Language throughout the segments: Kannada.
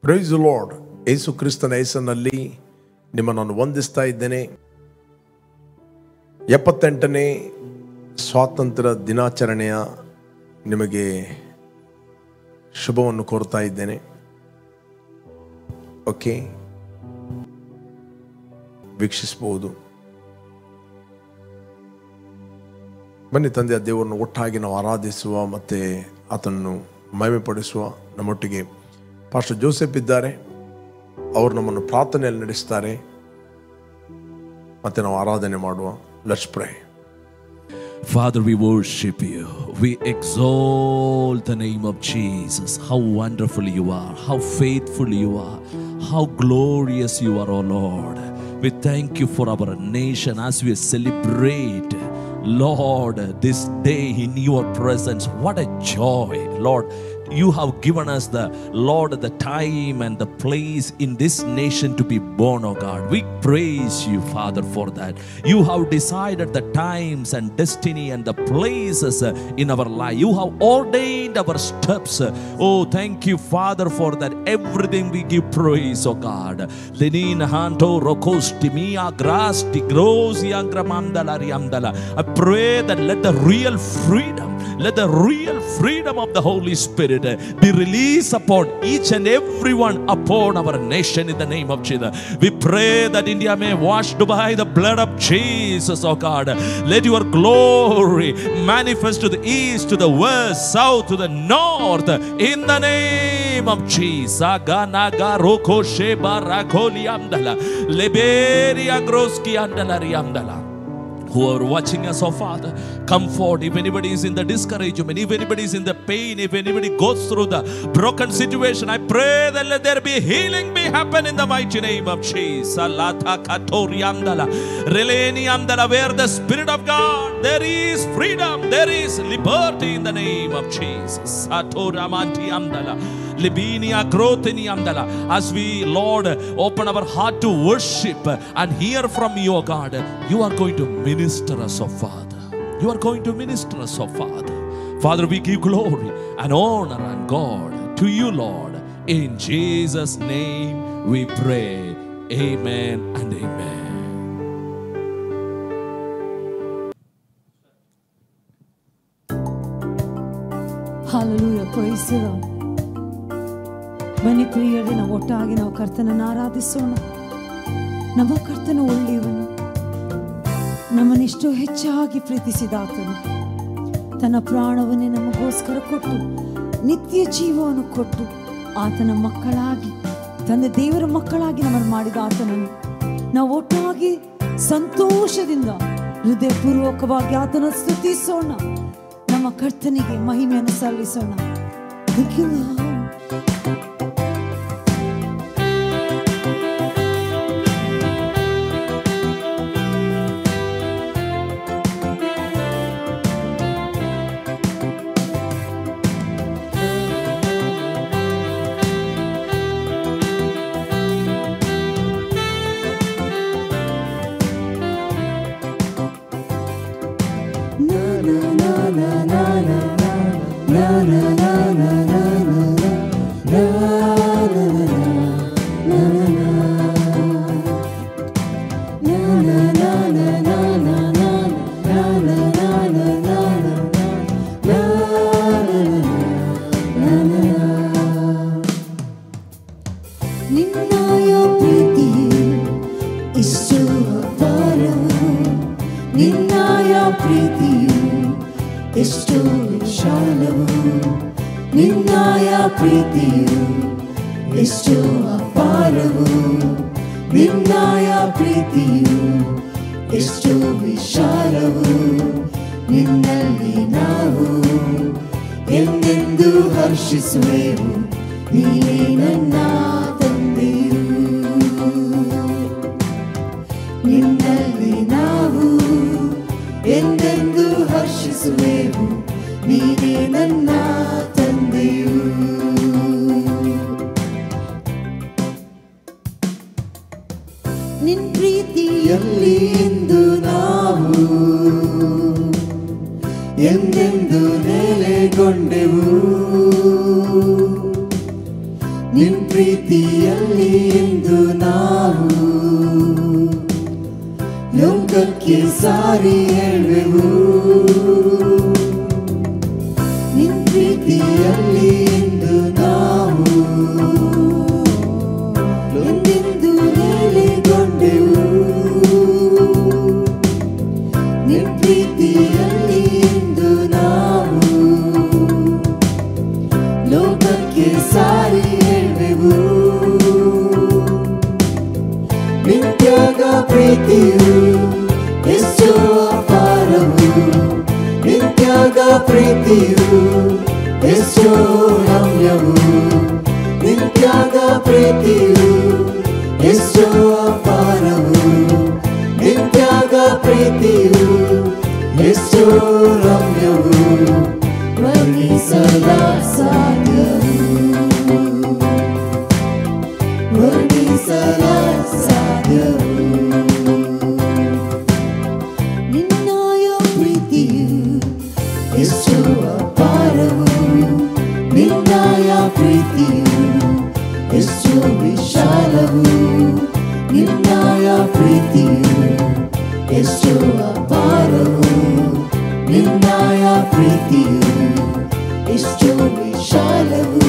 Price the lord. ಯೇಸು ಕ್ರಿಸ್ತನ ಹೆಸರಿನಲ್ಲಿ ನಿಮ್ಮನ್ನು ವಂದಿಸ್ತಾ ಇದ್ದೇನೆ. 78ನೇ ಸ್ವಾತಂತ್ರ್ಯ ದಿನಾಚರಣೆಯ ನಿಮಗೆ ಶುಭವನ್ನು ಕೋರ್ತಾ ಇದ್ದೇನೆ. ಓಕೆ, ವೀಕ್ಷಿಸಬಹುದು. ಬನ್ನಿ ತಂದೆಯ ದೇವರನ್ನು ಒಟ್ಟಾಗಿ ನಾವು ಆರಾಧಿಸುವ ಮತ್ತು ಆತನನ್ನು ಮಹಿಮೆಪಡಿಸುವ. ನಮ್ಮೊಟ್ಟಿಗೆ ಪಾಸ್ಟರ್ ಜೋಸೆಫ್ ಇದ್ದಾರೆ. ಅವರು ನಮ್ಮನ್ನು ಪ್ರಾರ್ಥನೆಯಲ್ಲಿ ನಡೆಸ್ತಾರೆ ಮತ್ತು ನಾವು ಆರಾಧನೆ ಮಾಡುವ. Let's pray. Father, we worship you. We exalt the name of Jesus. How wonderful you are. How faithful you are. How glorious you are, O Lord. We thank you for our nation as we celebrate, Lord, this day in your presence. What a joy, Lord. You have given us the time and the place in this nation to be born, oh God. We praise you, Father, for that. You have decided the times and destiny and the places in our life. You have ordained our steps. Oh, thank you, Father, for that. Everything we give praise, oh God. Lenin hanto rokosti mia grasti grosi angramandala riamdala. I pray that let the real freedom of the Holy Spirit be released upon each and everyone upon our nation in the name of Jesus. We pray that India may be washed by the blood of Jesus, oh God. Let your glory manifest to the east, to the west, south, to the north in the name of Jesus. Aganaga roko sheba rakoli amdala leberia groski andala riamdala. Who are watching us, oh Father, comfort. If anybody is in the discouragement, if anybody is in the pain, if anybody goes through the broken situation, I pray that let there be healing be happen in the mighty name of Jesus. Where the Spirit of God, there is freedom, there is liberty in the name of Jesus. As we, Lord, open our heart to worship and hear from you, oh God, you are going to minister us, oh Father. You are going to minister us, oh Father. Father, we give glory and honor and God to you, Lord. In Jesus' name we pray. Amen and amen. Hallelujah. Praise the Lord. ಬನ್ನಿ ಪ್ರಿಯರೇ, ನಾವು ಒಟ್ಟಾಗಿ ನಾವು ಕರ್ತನನ್ನು ಆರಾಧಿಸೋಣ. ನಮ್ಮ ಕರ್ತನು ಒಳ್ಳೆಯವನು. ನಮ್ಮನ್ನೆಷ್ಟೋ ಹೆಚ್ಚಾಗಿ ಪ್ರೀತಿಸಿದ ಆತನು ತನ್ನ ಪ್ರಾಣವನ್ನೇ ನಮಗೋಸ್ಕರ ಕೊಟ್ಟು ನಿತ್ಯ ಜೀವವನ್ನು ಕೊಟ್ಟು ಆತನ ಮಕ್ಕಳಾಗಿ, ತಂದೆ ದೇವರ ಮಕ್ಕಳಾಗಿ ನಮ್ಮನ್ನು ಮಾಡಿದ ಆತನನ್ನು ನಾವು ಒಟ್ಟಾಗಿ ಸಂತೋಷದಿಂದ ಹೃದಯಪೂರ್ವಕವಾಗಿ ಆತನ ಸ್ತುತಿಸೋಣ. ನಮ್ಮ ಕರ್ತನಿಗೆ ಮಹಿಮೆಯನ್ನು ಸಲ್ಲಿಸೋಣ. ಎಂದೆಂದು ನೆಲೆಗೊಂಡೆವು ನಿನ್ ಪ್ರೀತಿಯಲ್ಲಿ ಎಂದು ನಾವು ಲೋಕಕ್ಕೆ ಸಾರಿ ಹೇಳುವೆವು. ನಿನ್ ಪ್ರೀತಿಯಲ್ಲಿ ಎಂದು ನಾವು ಎಂದೆಂದು ನೆಲೆಗೊಂಡೆವು. ನಿನ್ ಪ್ರೀತಿಯಲ್ಲಿ ಎಂದು ನಾವು ಲೋಕಕ್ಕೆ ಸಾರಿ ಹೇಳುವೆವು. ನಿತ್ಯಾಗ ಪ್ರೀತಿಯು ಎಷ್ಟು ಅಪಾರವು, ನಿತ್ಯಾಗ ಪ್ರೀತಿಯು ಎಷ್ಟು ರಮ್ಯವು, ನಿತ್ಯಾಗ ಪ್ರೀತಿಯು ಎಷ್ಟು ಅಪಾರವು, ನಿತ್ಯಾಗ ಪ್ರೀತಿಯು ಎಷ್ಟು ರಮ್ಯವು, ವರ್ಣಿಸಲಾಸಾಧ್ಯವು, ವರ್ಣಿಸಲಾಸಾಧ್ಯವು. ನಿನ್ನಯ ಪ್ರೀತಿಯು ಎಷ್ಟು ಅಪಾರವು, ನಿನ್ನಯ ಪ್ರೀತಿಯು ಎಷ್ಟು ವಿಶಾಲವು, ನಿನ್ನಯ ಪ್ರೀತಿಯು ಎಷ್ಟು ಅಪಾರವು, ನಿನ್ನಯ ಪ್ರೀತಿಯು ಎಷ್ಟು ವಿಶಾಲವು.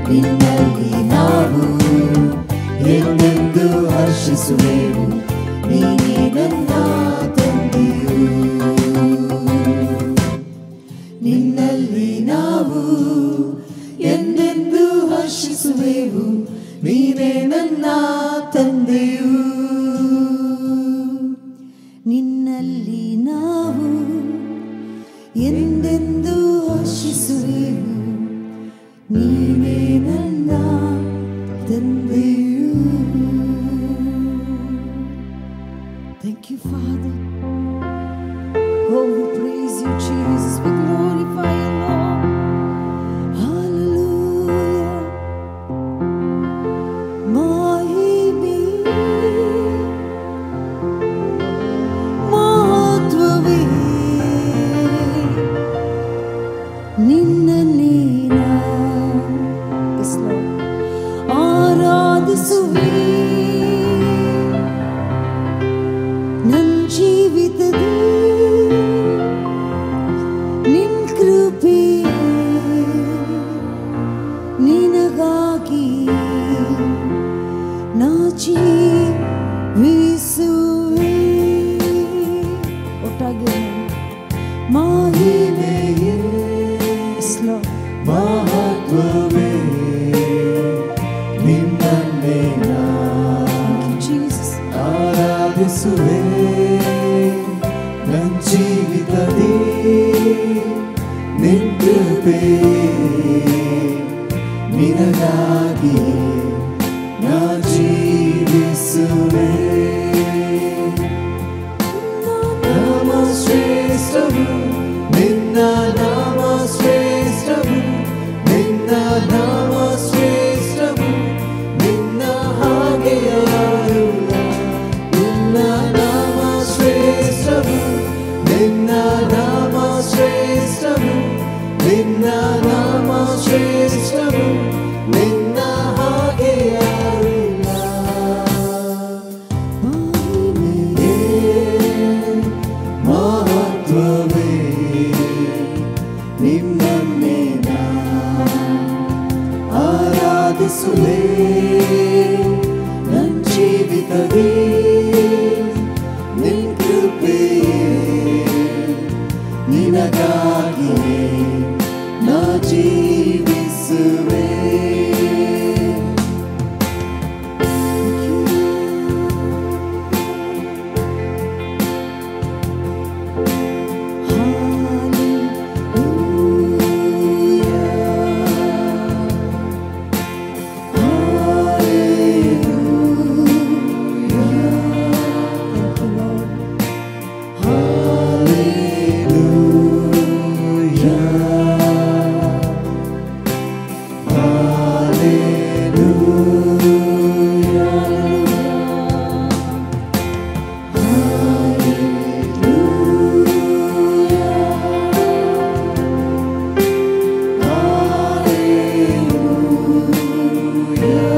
ನಿನ್ನಲ್ಲಿ ನಾವು ಎಂದೆಂದು ಹರ್ಷಿಸುವೆವು, ನೀನೇ ನನ್ನ ತಂದೆಯು. ನಿನ್ನಲ್ಲಿ ನಾವು ಎಂದೆಂದು ಹರ್ಷಿಸುವೆವು, ನೀನೇ ನನ್ನ ತಂದೆಯು. ನಿನ್ನಲ್ಲಿ ನಾವು ಎಂದೆಂದು ಹರ್ಷಿಸುವೆವು, ನೀನೇ ನನ್ನ ತಂದೆಯು. Thank you, Father. Oh, we praise you, Jesus. We glorify you, Lord. Hallelujah. Mahime, mahatvave, ninnalli na, yes Lord, ಆರಾಧಿಸುವೆ. ನನ್ನ ಜೀವಿತದಿ ನಿನ್ ಕೃಪೆ ನಿನಗಾಗಿ ನಾ ಜೀವಿಸುವೆ. ಒಟ್ಟಾಗಿ ಮಹಿಮೆಯೇ ಮಹತ್ವವೇ ನಿನ್ನನ್ನೇ ನಾ ಆರಾಧಿಸುವೆ. ನನ್ನ ಜೀವಿತದಿ ನಿನ್ ಕೃಪೆ ನಿನಗಾಗಿ ನಾ ಜೀವಿಸುವೆ. ನಾಮ ಶ್ರೇಷ್ಠವು, ನಿನ್ನ ನಾಮ ಶ್ರೇಷ್ಠವು, ನಿನ್ನ ನಾಮ ಶ್ರೇಷ್ಠವು, ನಿನ್ನ ಹಾಗೆ ಯಾರಿಲ್ಲ. ನಿನ್ನ ನಾಮ ಶ್ರೇಷ್ಠವು, ನಿನ್ನ ನಾಮ ಶ್ರೇಷ್ಠವು, ನಿನ್ನ ನಾಮ ಶ್ರೇಷ್ಠವು, ನಿನ್ನ ಹಾಗೆ ಯಾರಿಲ್ಲ. ಮಹಿಮೆಯೇ ಮಹತ್ವವೇ ನಿನ್ನನ್ನೇ ನಾ ಆರಾಧಿಸುವೆ. ನನ್ನ ಜೀವಿತದಿ ನಿನ್ ಕೃಪೆ ನಿನಗಾಗಿ ನಾ ಜೀವಿಸುವೆ. Hallelujah.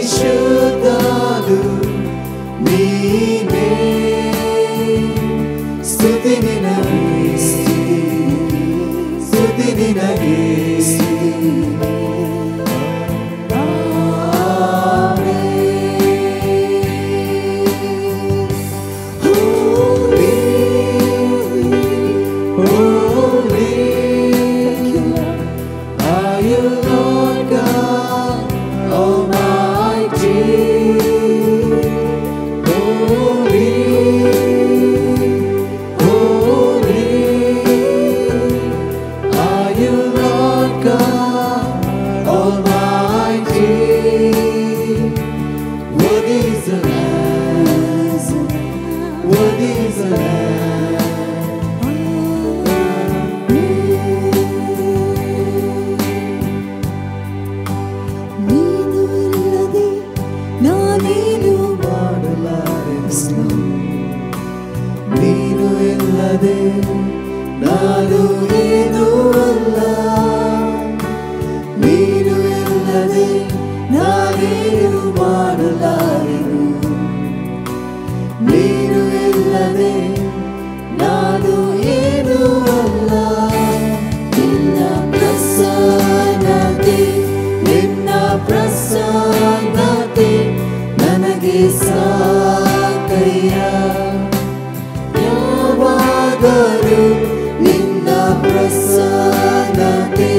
ಪರಿಶುದ್ಧನು ನೀನೇ. ಸ್ತುತಿ ನಿನಗೆ, ಸ್ತುತಿ ನಿನಗೆ. ನಾನು ಏನೂ ಅಲ್ಲ, ನೀನು ಇಲ್ಲದೆ ನಾನೇನು ಮಾಡಲಾರೆನು, ನೀನು ಇಲ್ಲದೆ ನಾನು ಏನೂ ಅಲ್ಲ. ನಿನ್ನ ಪ್ರಸನ್ನತೆ, ನಿನ್ನ ಪ್ರಸನ್ನತೆ ನನಗೆ ಸಾಕಯ್ಯ. ಯಾವಾಗಲೂ ನಿನ್ನ ಪ್ರಸನ್ನತೆ,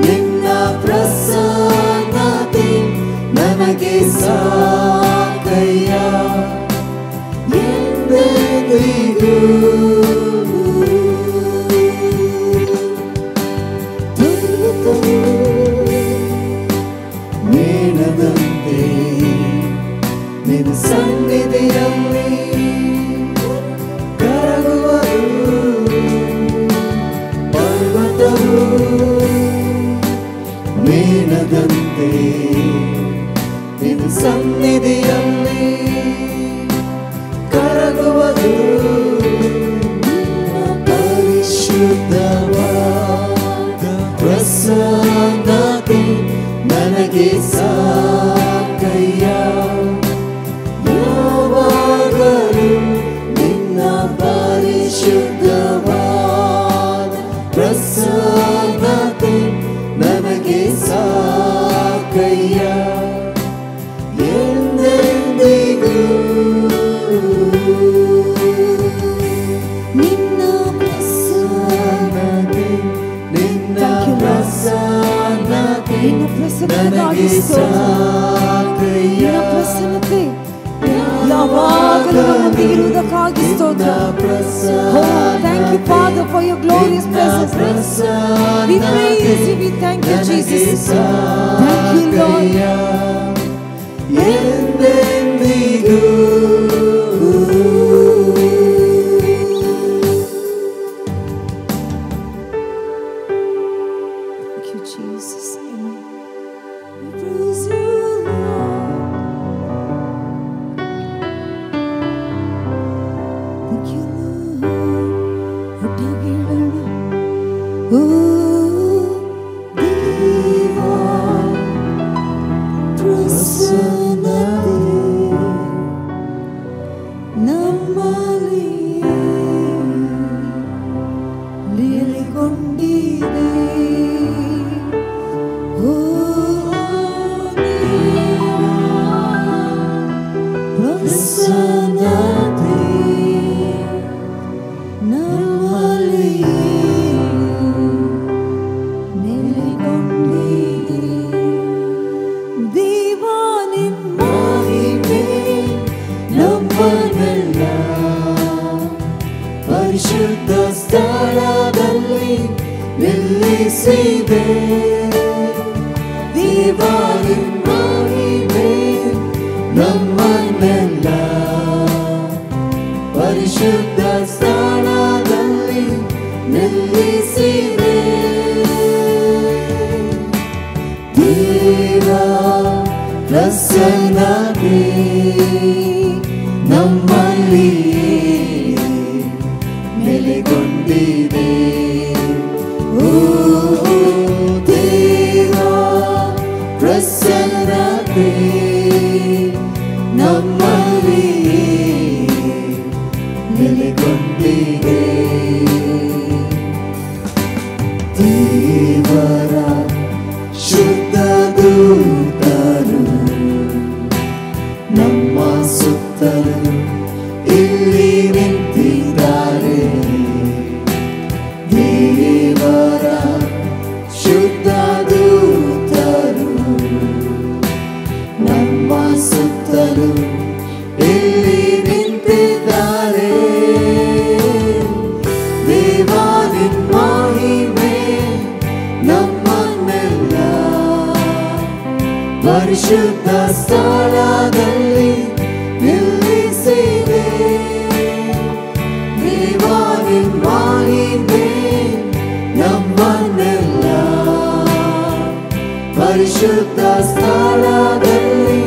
ನಿನ್ನ ಪ್ರಸನ್ನತೆ ನನಗೆ ಸಾಕಯ್ಯ. ಎಂದೆಂದಿಗೂ ಮೇಣದಂತೆ ನಿನ್ನ ಸನ್ನಿಧಿಯಲ್ಲಿ ಕರಗುವರು ಪರ್ವತವು. ಮೇಣದಂತೆ ನಿನ್ನ ಸನ್ನಿಧಿಯಲ್ಲಿ ಕರಗುವುದು. ಪರಿಶುದ್ಧವಾದ ಪ್ರಸನ್ನತೆ ನನಗೆ ಸಾಕಯ್ಯ. ಯಾವಾಗಲೂ ನಿನ್ನ ಪರಿಶುದ್ಧವಾದ ಪ್ರಸನ್ನತೆ ನನಗೆ ಸಾಕಯ್ಯ. ಎಂದೆಂದಿಗೂ ನಿನ್ನ ಪ್ರಸನ್ನತೆ, ನಿನ್ನ ಪ್ರಸನ್ನತೆ ನನಗೆ ಸಾಕಯ್ಯ. ಪ್ರಸನ್ನತೆ ಯಾವಾಗಲೂ ನಮ್ಮೊಂದಿಗೆ ಇರುವುದಕ್ಕಾಗಿ ಸ್ತೋತ್ರ. Oh, thank you, Father, for your glorious presence. We praise you, we thank you, Jesus. Thank you, Lord. ಎಂದೆಂದಿಗೂ Thank you, Jesus. Amen. We praise you, Lord. Thank you, Lord. ಒಟ್ಟಾಗಿಡೋಣ. ಓ ದೇವಾ, ಪ್ರಸನ್ನತೆ ನಮ್ಮಲ್ಲಿ ನೆಲೆಗೊಂಡಿದೆ. ಓ ದೇವಾ, ಪ್ರಸನ್ನತೆ ನಮ್ಮಲ್ಲಿ ನೆಲೆಗೊಂಡಿದೆ. ದೇವಾ, ನಿನ್ನ ಮಹಿಮೆ ನಮ್ಮನ್ನೆಲ್ಲ ಪರಿಶುದ್ಧ ಸ್ಥಳದಲ್ಲಿ ನಿಲ್ಲಿಸಿದೆ. ದೇವಾ, ನಿನ್ನ ಮಹಿಮೆ ನಮ್ಮನ್ನೆಲ್ಲ ಪರಿಶುದ್ಧ ಸ್ಥಳದಲ್ಲಿ ನಿಲ್ಲಿಸಿದೆ. ದೇವಾ, ಪ್ರಸನ್ನತೆ ನಮ್ಮಲ್ಲಿ ನೆಲೆಗೊಂಡಿದೆ. ಓ ದೇವಾ, ಪ್ರಸನ್ನತೆ ನಮ್ಮಲ್ಲಿಯೇ ನೆಲೆಗೊಂಡಿದೆ. ದೇವರ ಶುದ್ಧ ದೂತರು ನಮ್ಮ ಸುತ್ತಲೂ ಇಲ್ಲಿ ನಿಂತಿದ್ದಾರೆ. ದೇವರ ಶುದ್ಧ ದೂತರು ನಮ್ಮ ಸುತ್ತಲೂ ಇಲ್ಲಿ ನಿಂತಿದ್ದಾರೆ. ದೇವಾ ನಿನ್ನ ಮಹಿಮೆ ನಮ್ಮನ್ನೆಲ್ಲ ಪರಿಶುದ್ಧ ಸ್ಥಳದಲ್ಲಿ ನಿಲ್ಲಿಸಿದೆ. ದೇವಾ ನಿನ್ನ ಮಹಿಮೆ ನಮ್ಮನ್ನೆಲ್ಲ ಪರಿಶುದ್ಧ ಸ್ಥಳದಲ್ಲಿ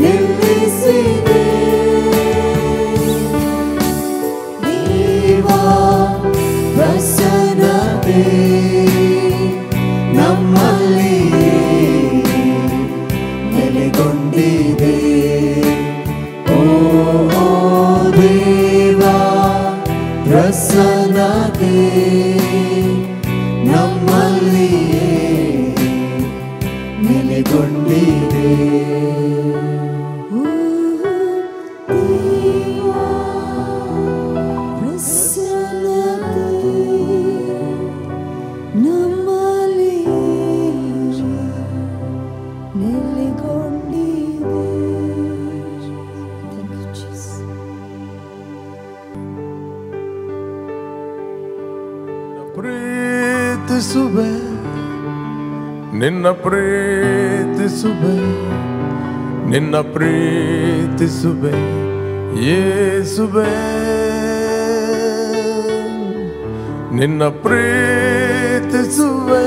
ನಿಲ್ಲಿಸಿದೆ. ದೇವಾ ಪ್ರಸನ್ನತೆ ನಮ್ಮಲ್ಲಿಯೇ ನೆಲೆಗೊಂಡಿದೆ. ಓ ದೇವಾ ಪ್ರಸನ್ನತೆ ನಮ್ಮಲ್ಲಿಯೇ ನೆಲೆಗೊಂಡಿದೆ. ಪ್ರೀತಿಸುವೆ ನಿನ್ನ ಪ್ರೀತಿಸುವೆ ನಿನ್ನ ಪ್ರೀತಿಸುವೆ ಯೇಸುವೆ. ನಿನ್ನ ಪ್ರೀತಿಸುವೆ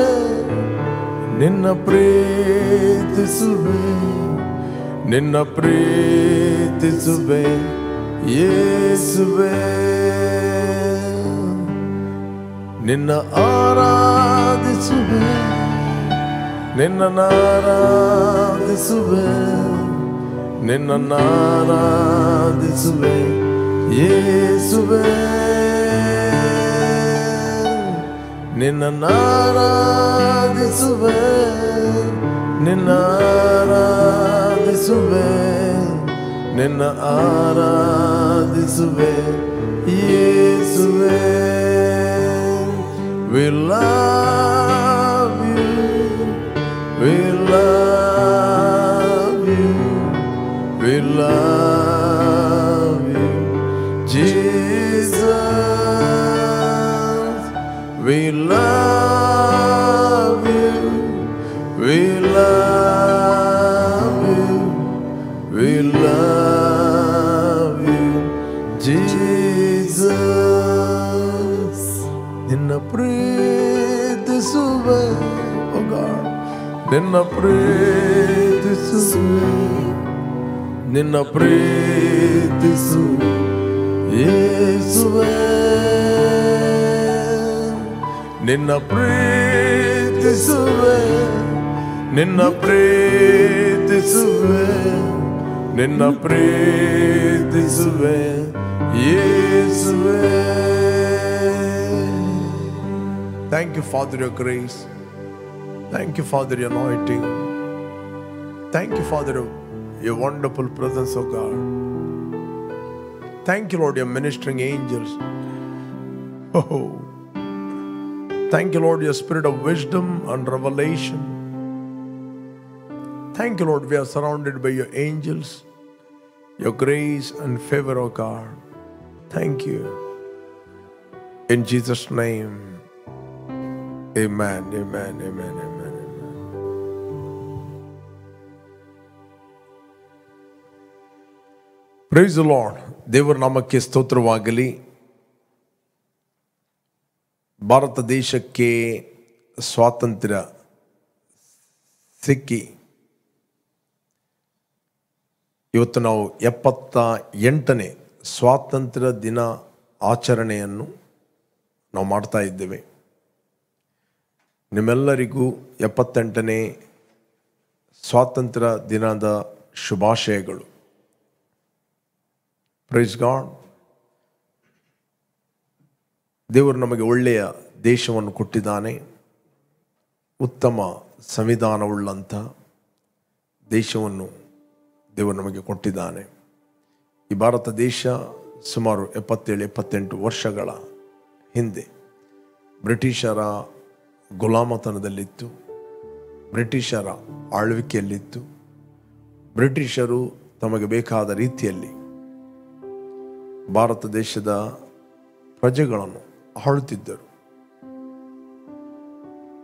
ನಿನ್ನ ಪ್ರೀತಿಸುವೆ ನಿನ್ನ ಪ್ರೀತಿಸುವೆ ಯೇಸುವೆ. ನಿನ್ನ ಆರಾಧಿಸುವೆ ನಿನ್ನ ಆರಾಧಿಸುವೆ ನಿನ್ನ ಆರಾಧಿಸುವೆ ಯೇಸುವೆ. ನಿನ್ನ ಆರಾಧಿಸುವೆ ನಿನ್ನ ಆರಾಧಿಸುವೆ ನಿನ್ನ ಆರಾಧಿಸುವೆ ಯೇಸುವೆ. We love you, we love you, we love you, Jesus. We love you, we love you, we love you, Jesus. ನಿನ್ನ ಪ್ರೀತಿಸುವೆ ಓ ಗಾಡ್ ನಿನ್ನ ಪ್ರೀತಿಸುವೆ ನಿನ್ನ ಪ್ರೀತಿಸುವೆ ಯೇಸುವೆ. ನಿನ್ನ ಪ್ರೀತಿಸುವೆ ನಿನ್ನ ಪ್ರೀತಿಸುವೆ ನಿನ್ನ ಪ್ರೀತಿಸುವೆ ಯೇಸುವೆ. Thank you, Father, your grace. Thank you, Father, your anointing. Thank you, Father, your wonderful presence, oh God. Thank you, Lord, your ministering angels. Oh, thank you, Lord, your spirit of wisdom and revelation. Thank you, Lord, we are surrounded by your angels, your grace and favor, oh God. Thank you. In Jesus' name. Amen, amen, amen, amen, amen. Praise the Lord. ದೇವರ ನಾಮಕ್ಕೆ ಸ್ತೋತ್ರವಾಗಲಿ. ಭಾರತ ದೇಶಕ್ಕೆ ಸ್ವಾತಂತ್ರ್ಯ ಸಿಕ್ಕಿ ಇವತ್ತು ನಾವು 78ನೇ ಸ್ವಾತಂತ್ರ್ಯ ದಿನ ಆಚರಣೆಯನ್ನು ನಾವು ಮಾಡ್ತಾ ಇದ್ದೇವೆ. ನಿಮ್ಮೆಲ್ಲರಿಗೂ 78ನೇ ಸ್ವಾತಂತ್ರ್ಯ ದಿನದ ಶುಭಾಶಯಗಳು. Praise God. ದೇವರು ನಮಗೆ ಒಳ್ಳೆಯ ದೇಶವನ್ನು ಕೊಟ್ಟಿದ್ದಾನೆ. ಉತ್ತಮ ಸಂವಿಧಾನವುಳ್ಳಂಥ ದೇಶವನ್ನು ದೇವರು ನಮಗೆ ಕೊಟ್ಟಿದ್ದಾನೆ. ಈ ಭಾರತ ದೇಶ ಸುಮಾರು 77-78 ವರ್ಷಗಳ ಹಿಂದೆ ಬ್ರಿಟಿಷರ ಗುಲಾಮತನದಲ್ಲಿತ್ತು, ಬ್ರಿಟಿಷರ ಆಳ್ವಿಕೆಯಲ್ಲಿತ್ತು. ಬ್ರಿಟಿಷರು ತಮಗೆ ಬೇಕಾದ ರೀತಿಯಲ್ಲಿ ಭಾರತ ದೇಶದ ಪ್ರಜೆಗಳನ್ನು ಆಳುತ್ತಿದ್ದರು.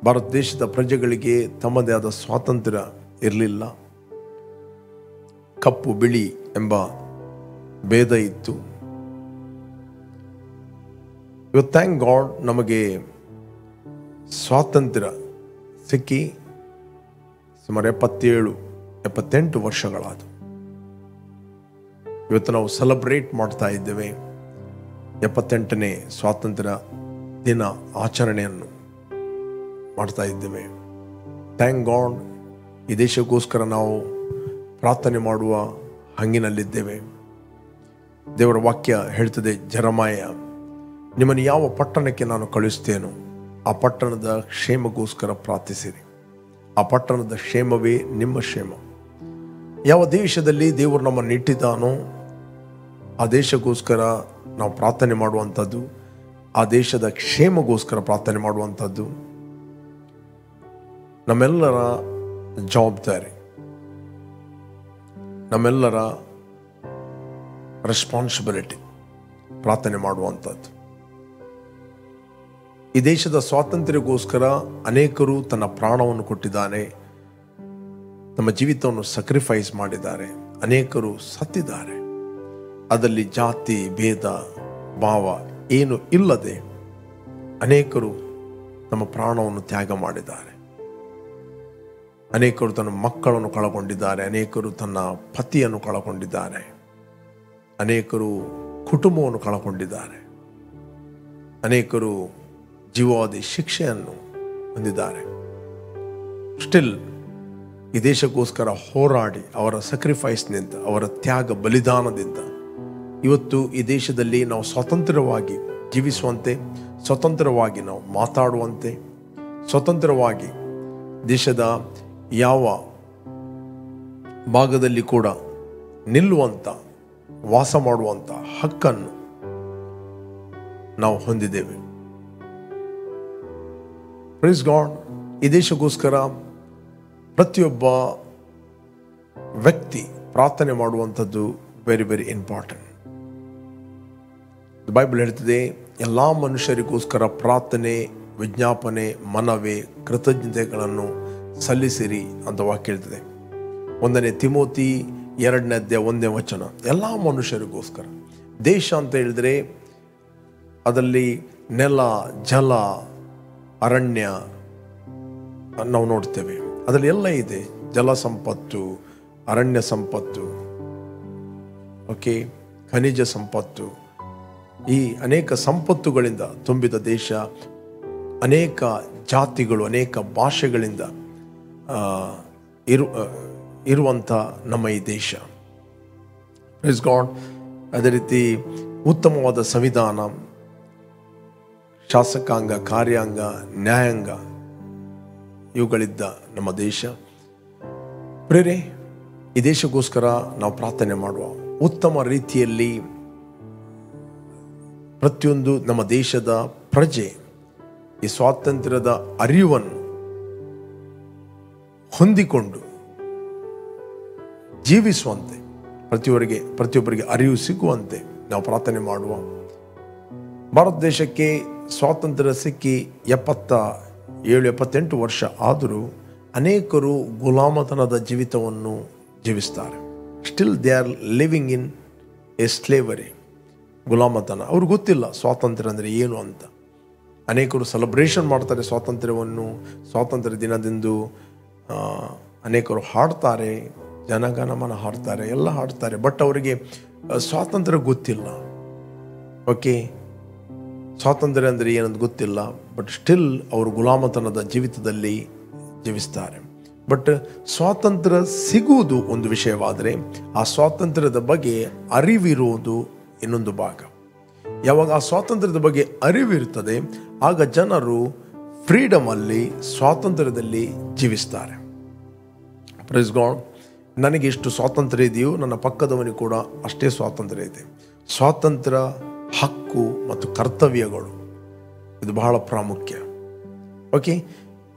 ಭಾರತ ದೇಶದ ಪ್ರಜೆಗಳಿಗೆ ತಮ್ಮದೇ ಆದ ಸ್ವಾತಂತ್ರ್ಯ ಇರಲಿಲ್ಲ. ಕಪ್ಪು ಬಿಳಿ ಎಂಬ ಭೇದ ಇತ್ತು. ಇವತ್ತು ಥ್ಯಾಂಕ್ ಗಾಡ್ ನಮಗೆ ಸ್ವಾತಂತ್ರ್ಯ ಸಿಕ್ಕಿ ಸುಮಾರು 77-78 ವರ್ಷಗಳಾದವು. ಇವತ್ತು ನಾವು ಸೆಲೆಬ್ರೇಟ್ ಮಾಡ್ತಾ ಇದ್ದೇವೆ 78ನೇ ಸ್ವಾತಂತ್ರ್ಯ ದಿನ ಆಚರಣೆಯನ್ನು ಮಾಡ್ತಾ ಇದ್ದೇವೆ. Thank god. ಈ ದೇಶಕ್ಕೋಸ್ಕರ ನಾವು ಪ್ರಾರ್ಥನೆ ಮಾಡುವ ಹಂಗಿನಲ್ಲಿದ್ದೇವೆ. ದೇವರ ವಾಕ್ಯ ಹೇಳ್ತದೆ, ಜೆರೆಮೀಯ, ನಿಮ್ಮನ್ನು ಯಾವ ಪಟ್ಟಣಕ್ಕೆ ನಾನು ಕಳಿಸ್ತೇನೋ ಆ ಪಟ್ಟಣದ ಕ್ಷೇಮಕ್ಕೋಸ್ಕರ ಪ್ರಾರ್ಥಿಸಿರಿ. ಆ ಪಟ್ಟಣದ ಕ್ಷೇಮವೇ ನಿಮ್ಮ ಕ್ಷೇಮ. ಯಾವ ದೇಶದಲ್ಲಿ ದೇವರು ನಮ್ಮನ್ನು ಇಟ್ಟಿದ್ದಾನೋ ಆ ದೇಶಕ್ಕೋಸ್ಕರ ನಾವು ಪ್ರಾರ್ಥನೆ ಮಾಡುವಂಥದ್ದು, ಆ ದೇಶದ ಕ್ಷೇಮಗೋಸ್ಕರ ಪ್ರಾರ್ಥನೆ ಮಾಡುವಂಥದ್ದು ನಮ್ಮೆಲ್ಲರ ಜವಾಬ್ದಾರಿ, ನಮ್ಮೆಲ್ಲರ ರೆಸ್ಪಾನ್ಸಿಬಿಲಿಟಿ ಪ್ರಾರ್ಥನೆ ಮಾಡುವಂಥದ್ದು. ಈ ದೇಶದ ಸ್ವಾತಂತ್ರ್ಯಕ್ಕೋಸ್ಕರ ಅನೇಕರು ತನ್ನ ಪ್ರಾಣವನ್ನು ಕೊಟ್ಟಿದ್ದಾರೆ, ತಮ್ಮ ಜೀವಿತವನ್ನು ಸಕ್ರಿಫೈಸ್ ಮಾಡಿದ್ದಾರೆ, ಅನೇಕರು ಸತ್ತಿದ್ದಾರೆ. ಅದರಲ್ಲಿ ಜಾತಿ ಭೇದ ಭಾವ ಏನು ಇಲ್ಲದೆ ಅನೇಕರು ತಮ್ಮ ಪ್ರಾಣವನ್ನು ತ್ಯಾಗ ಮಾಡಿದ್ದಾರೆ. ಅನೇಕರು ತನ್ನ ಮಕ್ಕಳನ್ನು ಕಳಕೊಂಡಿದ್ದಾರೆ, ಅನೇಕರು ತನ್ನ ಪತಿಯನ್ನು ಕಳಕೊಂಡಿದ್ದಾರೆ, ಅನೇಕರು ಕುಟುಂಬವನ್ನು ಕಳಕೊಂಡಿದ್ದಾರೆ, ಅನೇಕರು ಜೀವಾವಧಿ ಶಿಕ್ಷೆಯನ್ನು ಹೊಂದಿದ್ದಾರೆ. ಸ್ಟಿಲ್ ಈ ದೇಶಕ್ಕೋಸ್ಕರ ಹೋರಾಡಿ ಅವರ ಸಕ್ರಿಫೈಸ್ನಿಂದ, ಅವರ ತ್ಯಾಗ ಬಲಿದಾನದಿಂದ ಇವತ್ತು ಈ ದೇಶದಲ್ಲಿ ನಾವು ಸ್ವತಂತ್ರವಾಗಿ ಜೀವಿಸುವಂತೆ, ಸ್ವತಂತ್ರವಾಗಿ ನಾವು ಮಾತಾಡುವಂತೆ, ಸ್ವತಂತ್ರವಾಗಿ ದೇಶದ ಯಾವ ಭಾಗದಲ್ಲಿ ಕೂಡ ನಿಲ್ಲುವಂಥ, ವಾಸ ಮಾಡುವಂಥ ಹಕ್ಕನ್ನು ನಾವು ಹೊಂದಿದ್ದೇವೆ. Praise God. ಈ ದೇಶಕ್ಕೋಸ್ಕರ ಪ್ರತಿಯೊಬ್ಬ ವ್ಯಕ್ತಿ ಪ್ರಾರ್ಥನೆ ಮಾಡುವಂಥದ್ದು ವೆರಿ ವೆರಿ ಇಂಪಾರ್ಟೆಂಟ್. ಬೈಬಲ್ ಹೇಳ್ತದೆ, ಎಲ್ಲ ಮನುಷ್ಯರಿಗೋಸ್ಕರ ಪ್ರಾರ್ಥನೆ, ವಿಜ್ಞಾಪನೆ, ಮನವಿ, ಕೃತಜ್ಞತೆಗಳನ್ನು ಸಲ್ಲಿಸಿರಿ ಅಂತ ವಾಕ್ಯ ಹೇಳ್ತದೆ. 1ನೇ ತಿಮೋತಿ 2ನೇ ಅಧ್ಯಾಯ 1ನೇ ವಚನ. ಎಲ್ಲ ಮನುಷ್ಯರಿಗೋಸ್ಕರ. ದೇಶ ಅಂತ ಹೇಳಿದ್ರೆ ಅದರಲ್ಲಿ ನೆಲ, ಜಲ, ಅರಣ್ಯ ನಾವು ನೋಡ್ತೇವೆ. ಅದರಲ್ಲಿ ಎಲ್ಲ ಇದೆ. ಜಲ ಸಂಪತ್ತು, ಅರಣ್ಯ ಸಂಪತ್ತು, ಓಕೆ, ಖನಿಜ ಸಂಪತ್ತು, ಈ ಅನೇಕ ಸಂಪತ್ತುಗಳಿಂದ ತುಂಬಿದ ದೇಶ. ಅನೇಕ ಜಾತಿಗಳು, ಅನೇಕ ಭಾಷೆಗಳಿಂದ ಇರುವಂಥ ನಮ್ಮ ಈ ದೇಶ. Praise God. ಅದೇ ರೀತಿ ಉತ್ತಮವಾದ ಸಂವಿಧಾನ, ಶಾಸಕಾಂಗ, ಕಾರ್ಯಾಂಗ, ನ್ಯಾಯಾಂಗ ಇವುಗಳಿದ್ದ ನಮ್ಮ ದೇಶ. ಪ್ರೇರೆ, ಈ ದೇಶಕ್ಕೋಸ್ಕರ ನಾವು ಪ್ರಾರ್ಥನೆ ಮಾಡುವ. ಉತ್ತಮ ರೀತಿಯಲ್ಲಿ ಪ್ರತಿಯೊಂದು ನಮ್ಮ ದೇಶದ ಪ್ರಜೆ ಈ ಸ್ವಾತಂತ್ರ್ಯದ ಅರಿವನ್ನು ಹೊಂದಿಕೊಂಡು ಜೀವಿಸುವಂತೆ, ಪ್ರತಿಯೊಬ್ಬರಿಗೆ ಅರಿವು ಸಿಗುವಂತೆ ನಾವು ಪ್ರಾರ್ಥನೆ ಮಾಡುವ. ಭಾರತ ದೇಶಕ್ಕೆ ಸ್ವಾತಂತ್ರ್ಯ ಸಿಕ್ಕಿ 77-78 ವರ್ಷ ಆದರೂ ಅನೇಕರು ಗುಲಾಮತನದ ಜೀವಿತವನ್ನು ಜೀವಿಸ್ತಾರೆ. Still they are living in a slavery, ಗುಲಾಮತನ. ಅವ್ರಿಗೆ ಗೊತ್ತಿಲ್ಲ ಸ್ವಾತಂತ್ರ್ಯ ಅಂದರೆ ಏನು ಅಂತ. ಅನೇಕರು ಸೆಲೆಬ್ರೇಷನ್ ಮಾಡ್ತಾರೆ ಸ್ವಾತಂತ್ರ್ಯವನ್ನು. ಸ್ವಾತಂತ್ರ್ಯ ದಿನದಂದು ಅನೇಕರು ಹಾಡ್ತಾರೆ, ಜನಗಣಮನ ಹಾಡ್ತಾರೆ, ಎಲ್ಲ ಹಾಡ್ತಾರೆ. ಬಟ್ ಅವರಿಗೆ ಸ್ವಾತಂತ್ರ್ಯ ಗೊತ್ತಿಲ್ಲ. ಓಕೆ, ಸ್ವಾತಂತ್ರ್ಯ ಅಂದರೆ ಏನಂತ ಗೊತ್ತಿಲ್ಲ. ಬಟ್ ಸ್ಟಿಲ್ ಅವರು ಗುಲಾಮತನದ ಜೀವಿತದಲ್ಲಿ ಜೀವಿಸ್ತಾರೆ. ಬಟ್ ಸ್ವಾತಂತ್ರ್ಯ ಸಿಗುವುದು ಒಂದು ವಿಷಯವಾದರೆ ಆ ಸ್ವಾತಂತ್ರ್ಯದ ಬಗ್ಗೆ ಅರಿವಿರುವುದು ಇನ್ನೊಂದು ಭಾಗ. ಯಾವಾಗ ಆ ಸ್ವಾತಂತ್ರ್ಯದ ಬಗ್ಗೆ ಅರಿವಿರುತ್ತದೆ ಆಗ ಜನರು ಫ್ರೀಡಮಲ್ಲಿ, ಸ್ವಾತಂತ್ರ್ಯದಲ್ಲಿ ಜೀವಿಸ್ತಾರೆ. Praise God. ನನಗೆ ಎಷ್ಟು ಸ್ವಾತಂತ್ರ್ಯ ಇದೆಯೋ ನನ್ನ ಪಕ್ಕದವನಿಗೆ ಕೂಡ ಅಷ್ಟೇ ಸ್ವಾತಂತ್ರ್ಯ ಇದೆ. ಸ್ವಾತಂತ್ರ್ಯ, ಹಕ್ಕು ಮತ್ತು ಕರ್ತವ್ಯಗಳು ಇದು ಬಹಳ ಪ್ರಾಮುಖ್ಯ. ಓಕೆ,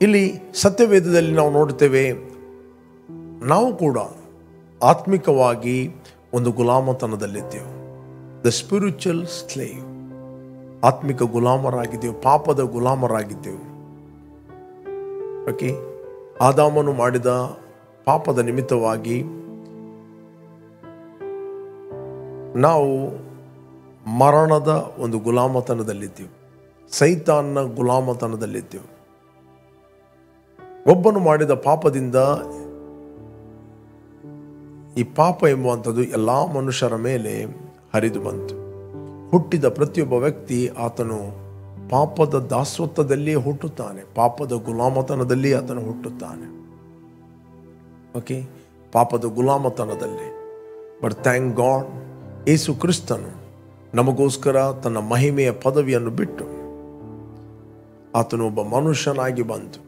ಇಲ್ಲಿ ಸತ್ಯವೇದದಲ್ಲಿ ನಾವು ನೋಡ್ತೇವೆ, ನಾವು ಕೂಡ ಆತ್ಮಿಕವಾಗಿ ಒಂದು ಗುಲಾಮತನದಲ್ಲಿದ್ದೇವೆ. The spiritual slave. ಆತ್ಮಿಕ ಗುಲಾಮರಾಗಿದ್ದೇವೆ, ಪಾಪದ ಗುಲಾಮರಾಗಿದ್ದೆವು. ಓಕೆ, ಆದಾಮನು ಮಾಡಿದ ಪಾಪದ ನಿಮಿತ್ತವಾಗಿ ನಾವು ಮರಣದ ಒಂದು ಗುಲಾಮತನದಲ್ಲಿದ್ದೆವು, ಸೈತಾನ್ನ ಗುಲಾಮತನದಲ್ಲಿದ್ದೆವು. ಒಬ್ಬನು ಮಾಡಿದ ಪಾಪದಿಂದ ಈ ಪಾಪ ಎಂಬುವಂಥದ್ದು ಎಲ್ಲ ಮನುಷ್ಯರ ಮೇಲೆ ಹರಿದು ಬಂತು. ಹುಟ್ಟಿದ ಪ್ರತಿಯೊಬ್ಬ ವ್ಯಕ್ತಿ ಆತನು ಪಾಪದ ದಾಸತ್ವದಲ್ಲಿ ಹುಟ್ಟುತ್ತಾನೆ, ಪಾಪದ ಗುಲಾಮತನದಲ್ಲಿ ಆತನು ಹುಟ್ಟುತ್ತಾನೆ. ಓಕೆ, ಪಾಪದ ಗುಲಾಮತನದಲ್ಲಿ. ಬಟ್ ಥ್ಯಾಂಕ್ ಗಾಡ್, ಯೇಸು ಕ್ರಿಸ್ತನು ನಮಗೋಸ್ಕರ ತನ್ನ ಮಹಿಮೆಯ ಪದವಿಯನ್ನು ಬಿಟ್ಟು ಆತನು ಒಬ್ಬ ಮನುಷ್ಯನಾಗಿ ಬಂದು